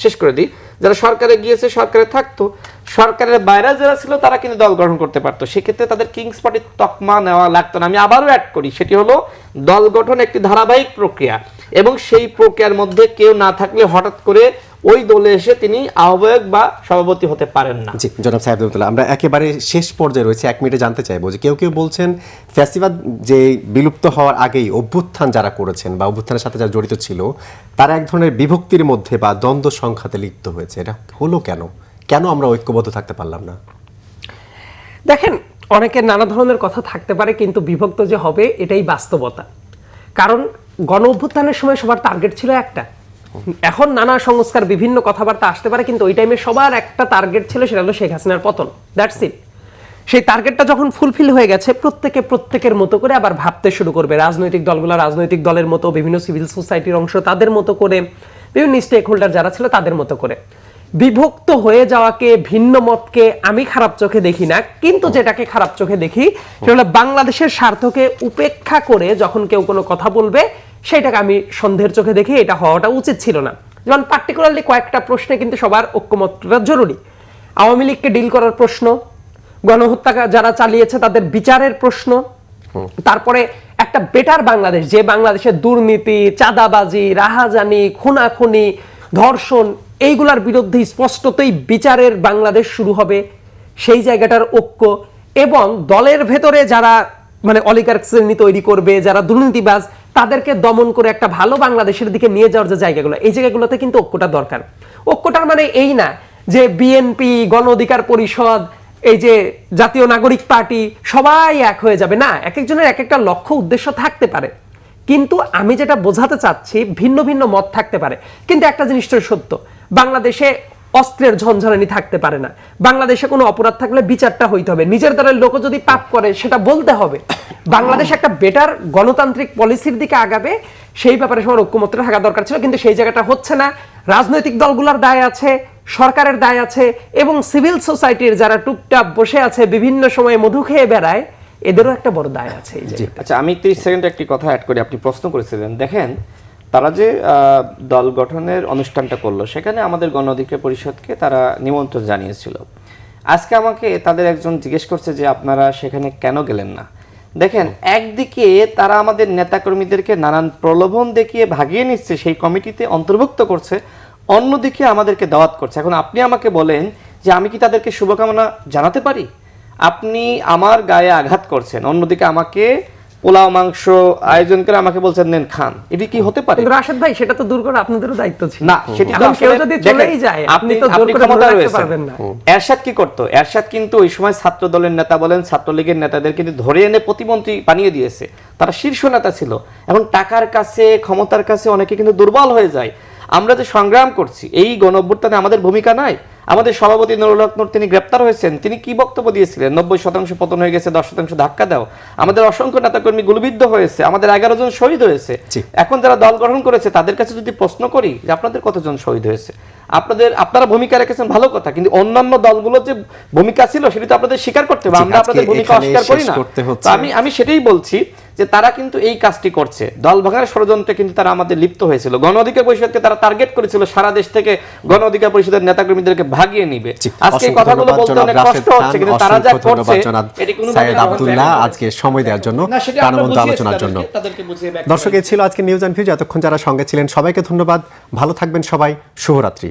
শেষ করে দিই, যারা সরকারে গিয়েছে সরকারে থাকতো, সরকারের বাইরে যারা ছিল তারা কিন্তু দল গঠন করতে পারতো। সেক্ষেত্রে তাদের কিংস পার্টির তকমা নেওয়া লাগতো না। আমি আবারও অ্যাড করি, সেটি হলো দল গঠন একটি ধারাবাহিক প্রক্রিয়া, এবং সেই প্রক্রিয়ার মধ্যে কেউ না থাকলে হঠাৎ করে ওই দলে এসে তিনি আহ্বায়ক বা সভাপতি হতে পারেন না। জি, জনাব সাহেব, আমরা একেবারে শেষ পর্যায়ে রয়েছে, 1 মিনিটে জানতে চাইবো যে কেউ বলছেন ফ্যাসিবাদ যে বিলুপ্ত হওয়ার আগেই অভ্যুত্থান যারা করেছেন বা অভ্যুত্থানের সাথে যারা জড়িত ছিল, তারা এক ধরনের বিভক্তির মধ্যে বা দ্বন্দ্ব সংঘাতে লিপ্ত হয়েছে। এটা হলো কেন আমরা ঐক্যবদ্ধ থাকতে পারলাম না? দেখেন, অনেকের নানা ধরনের কথা থাকতে পারে, কিন্তু বিভক্ত যে হবে এটাই বাস্তবতা। কারণ গণ অভ্যুত্থানের সময় সবার টার্গেট ছিল একটা। এখন নানা সংস্কার বিভিন্ন কথাবার্তা আসতে পারে, কিন্তু ওই টাইমে সবার একটা টার্গেট ছিল, সেটা হলো শেখ হাসিনার পতন। That's it. সেই টার্গেটটা যখন ফুলফিল হয়ে গেছে, প্রত্যেকের মতো করে আবার ভাবতে শুরু করবে। রাজনৈতিক দলগুলো রাজনৈতিক দলের মতো, বিভিন্ন সিভিল সোসাইটির অংশ তাদের মতো করে, বিভিন্ন স্টেক হোল্ডার যারা ছিল তাদের মতো করে। বিভক্ত হয়ে যাওয়াকে, ভিন্ন মতকে আমি খারাপ চোখে দেখি না, কিন্তু যেটাকে খারাপ চোখে দেখি সেটা হলো বাংলাদেশের স্বার্থকে উপেক্ষা করে যখন কেউ কোনো কথা বলবে, সেটাকে আমি সন্দেহের চোখে দেখি। এটা হওয়াটা উচিত ছিল না। যেমন পার্টিকুলারলি কয়েকটা প্রশ্নে কিন্তু সবার ঐক্যমতটা জরুরি। আওয়ামী লীগকে ডিল করার প্রশ্ন, গণহত্যা যারা চালিয়েছে তাদের বিচারের প্রশ্ন, তারপরে একটা বেটার বাংলাদেশ, যে বাংলাদেশের দুর্নীতি, চাঁদাবাজি, রাহাজানি, খুনাখুনি, ধর্ষণ, এইগুলার বিরুদ্ধে স্পষ্টতই বিচারের বাংলাদেশ শুরু হবে, সেই জায়গাটার ঐক্য, এবং দলের ভেতরে যারা মানে অলিগার্ক শ্রেণী তৈরি করবে, যারা দুর্নীতিবাজ, তাদেরকে দমন করে একটা ভালো বাংলাদেশের দিকে নিয়ে যাওয়ার যে জায়গাগুলো, এই জায়গাগুলোতে কিন্তু ঐক্যটা দরকার। ঐক্যটার মানে এই না যে বিএনপি, গণ অধিকার পরিষদ, এই যে জাতীয় নাগরিক পার্টি সবাই এক হয়ে যাবে, না। এক একজনের এক একটা লক্ষ্য উদ্দেশ্য থাকতে পারে, কিন্তু আমি যেটা বোঝাতে চাচ্ছি, ভিন্ন ভিন্ন মত থাকতে পারে, কিন্তু একটা জিনিস তো সত্য, বাংলাদেশে অস্ত্রের ঝঞ্ঝানি থাকতে পারে না। বাংলাদেশে কোনো অপরাধ থাকলে বিচারটা হইতে হবে, নিজের দলের লোক যদি পাপ করে সেটা বলতে হবে। বাংলাদেশ একটা বেটার গণতান্ত্রিক পলিসির দিকে আগাবে, সেই ব্যাপারে সবার ঐক্যমত্যটা থাকা দরকার ছিল, কিন্তু সেই জায়গাটা হচ্ছে না। রাজনৈতিক দলগুলোর দায় আছে, সরকারের দায় আছে, এবং সিভিল সোসাইটির যারা টুকটাক বসে আছে বিভিন্ন সময়ে মধু খেয়ে বেড়ায়, এদেরও একটা বড় দায় আছে। আচ্ছা, আমি 30 সেকেন্ডে একটি কথা অ্যাড করি। আপনি প্রশ্ন করেছিলেন, দেখেন তারা যে দল গঠনের অনুষ্ঠানটা করলো, সেখানে আমাদের গণ অধিকার পরিষদকে তারা নিমন্ত্রণ জানিয়েছিল। আজকে আমাকে তাদের একজন জিজ্ঞেস করছে যে আপনারা সেখানে কেন গেলেন না। দেখেন, একদিকে তারা আমাদের নেতাকর্মীদেরকে নানান প্রলোভন দেখিয়ে ভাগিয়ে নিচ্ছে, সেই কমিটিতে অন্তর্ভুক্ত করছে, অন্যদিকে আমাদেরকে দাওয়াত করছে। এখন আপনি আমাকে বলেন যে আমি কি তাদেরকে শুভকামনা জানাতে পারি? আপনি আমার গায়ে আঘাত করছেন, অন্যদিকে আমাকে পোলাও মাংস আয়োজন করে আমাকে বলছেন নেন খান, এটি কি হতে পারে? কিন্তু রাশেদ ভাই সেটা তো দূর করা আপনাদেরও দায়িত্ব ছিল। না, সেটি তো এখন কেউ আসলে যদি দেখেন, চলেই যায় আপনি তো জোর করে ক্ষমতা ধরে রাখতে রয়েছেন। পারবেন না। এরশাদ কি করতো? এরশাদ কিন্তু ওই সময় ছাত্র দলের নেতা বলেন, ছাত্রলীগের নেতাদের কিন্তু ধরে এনে প্রতিমন্ত্রী বানিয়ে দিয়েছে। তারা শীর্ষ নেতা ছিল। এখন টাকার কাছে, ক্ষমতার কাছে অনেকে কিন্তু দুর্বল হয়ে যায়। আমরা যে সংগ্রাম করছি, এই গণঅভ্যুত্থানে আমাদের ভূমিকা নাই? আমাদের সভাপতি নুরুল হক নূর তিনি গ্রেপ্তার হয়েছেন, তিনি কি বক্তব্য দিয়েছিলেন? 90% পতন হয়ে গেছে, 10% ধাক্কা দাও। আমাদের অসংখ্য নেতাকর্মী গুলিবিদ্ধ হয়েছে, আমাদের 11 জন শহীদ হয়েছে। এখন যারা দল গঠন করেছে তাদের কাছে যদি প্রশ্ন করি যে আপনাদের কতজন শহীদ হয়েছে, আপনারা ভূমিকা রেখেছেন ভালো কথা, কিন্তু অন্যান্য দলগুলো যে ভূমিকা ছিল সেটা তো আপনাদের স্বীকার করতে হবে। আমরা আপনাদের ভূমিকা অস্বীকার করি না। তো আমি সেটাই বলছি যে তারা কিন্তু এই কাজটি করছে, দল ভাঙার ষড়যন্ত্রে কিন্তু তারা আমাদের লিপ্ত হয়েছিল। গণ অধিকার পরিষদকে তারা টার্গেট করেছিল সারা দেশ থেকে গণ অধিকার পরিষদের নেতাকর্মীদেরকে ভাগিয়ে নিবে। আজকে কথাগুলো বলতে অনেক কষ্ট হচ্ছে, কিন্তু তারা যা করছে এটি কোনো সাইয়েদ আব্দুল্লাহ আজকে সময় দেওয়ার জন্য, প্রাণবন্ত আলোচনার জন্য। দর্শক, এই ছিল আজকে নিউজ অ্যান্ড ভিউজ। এতক্ষণ যারা সঙ্গে ছিলেন সবাইকে ধন্যবাদ। ভালো থাকবেন সবাই। শুভরাত্রি।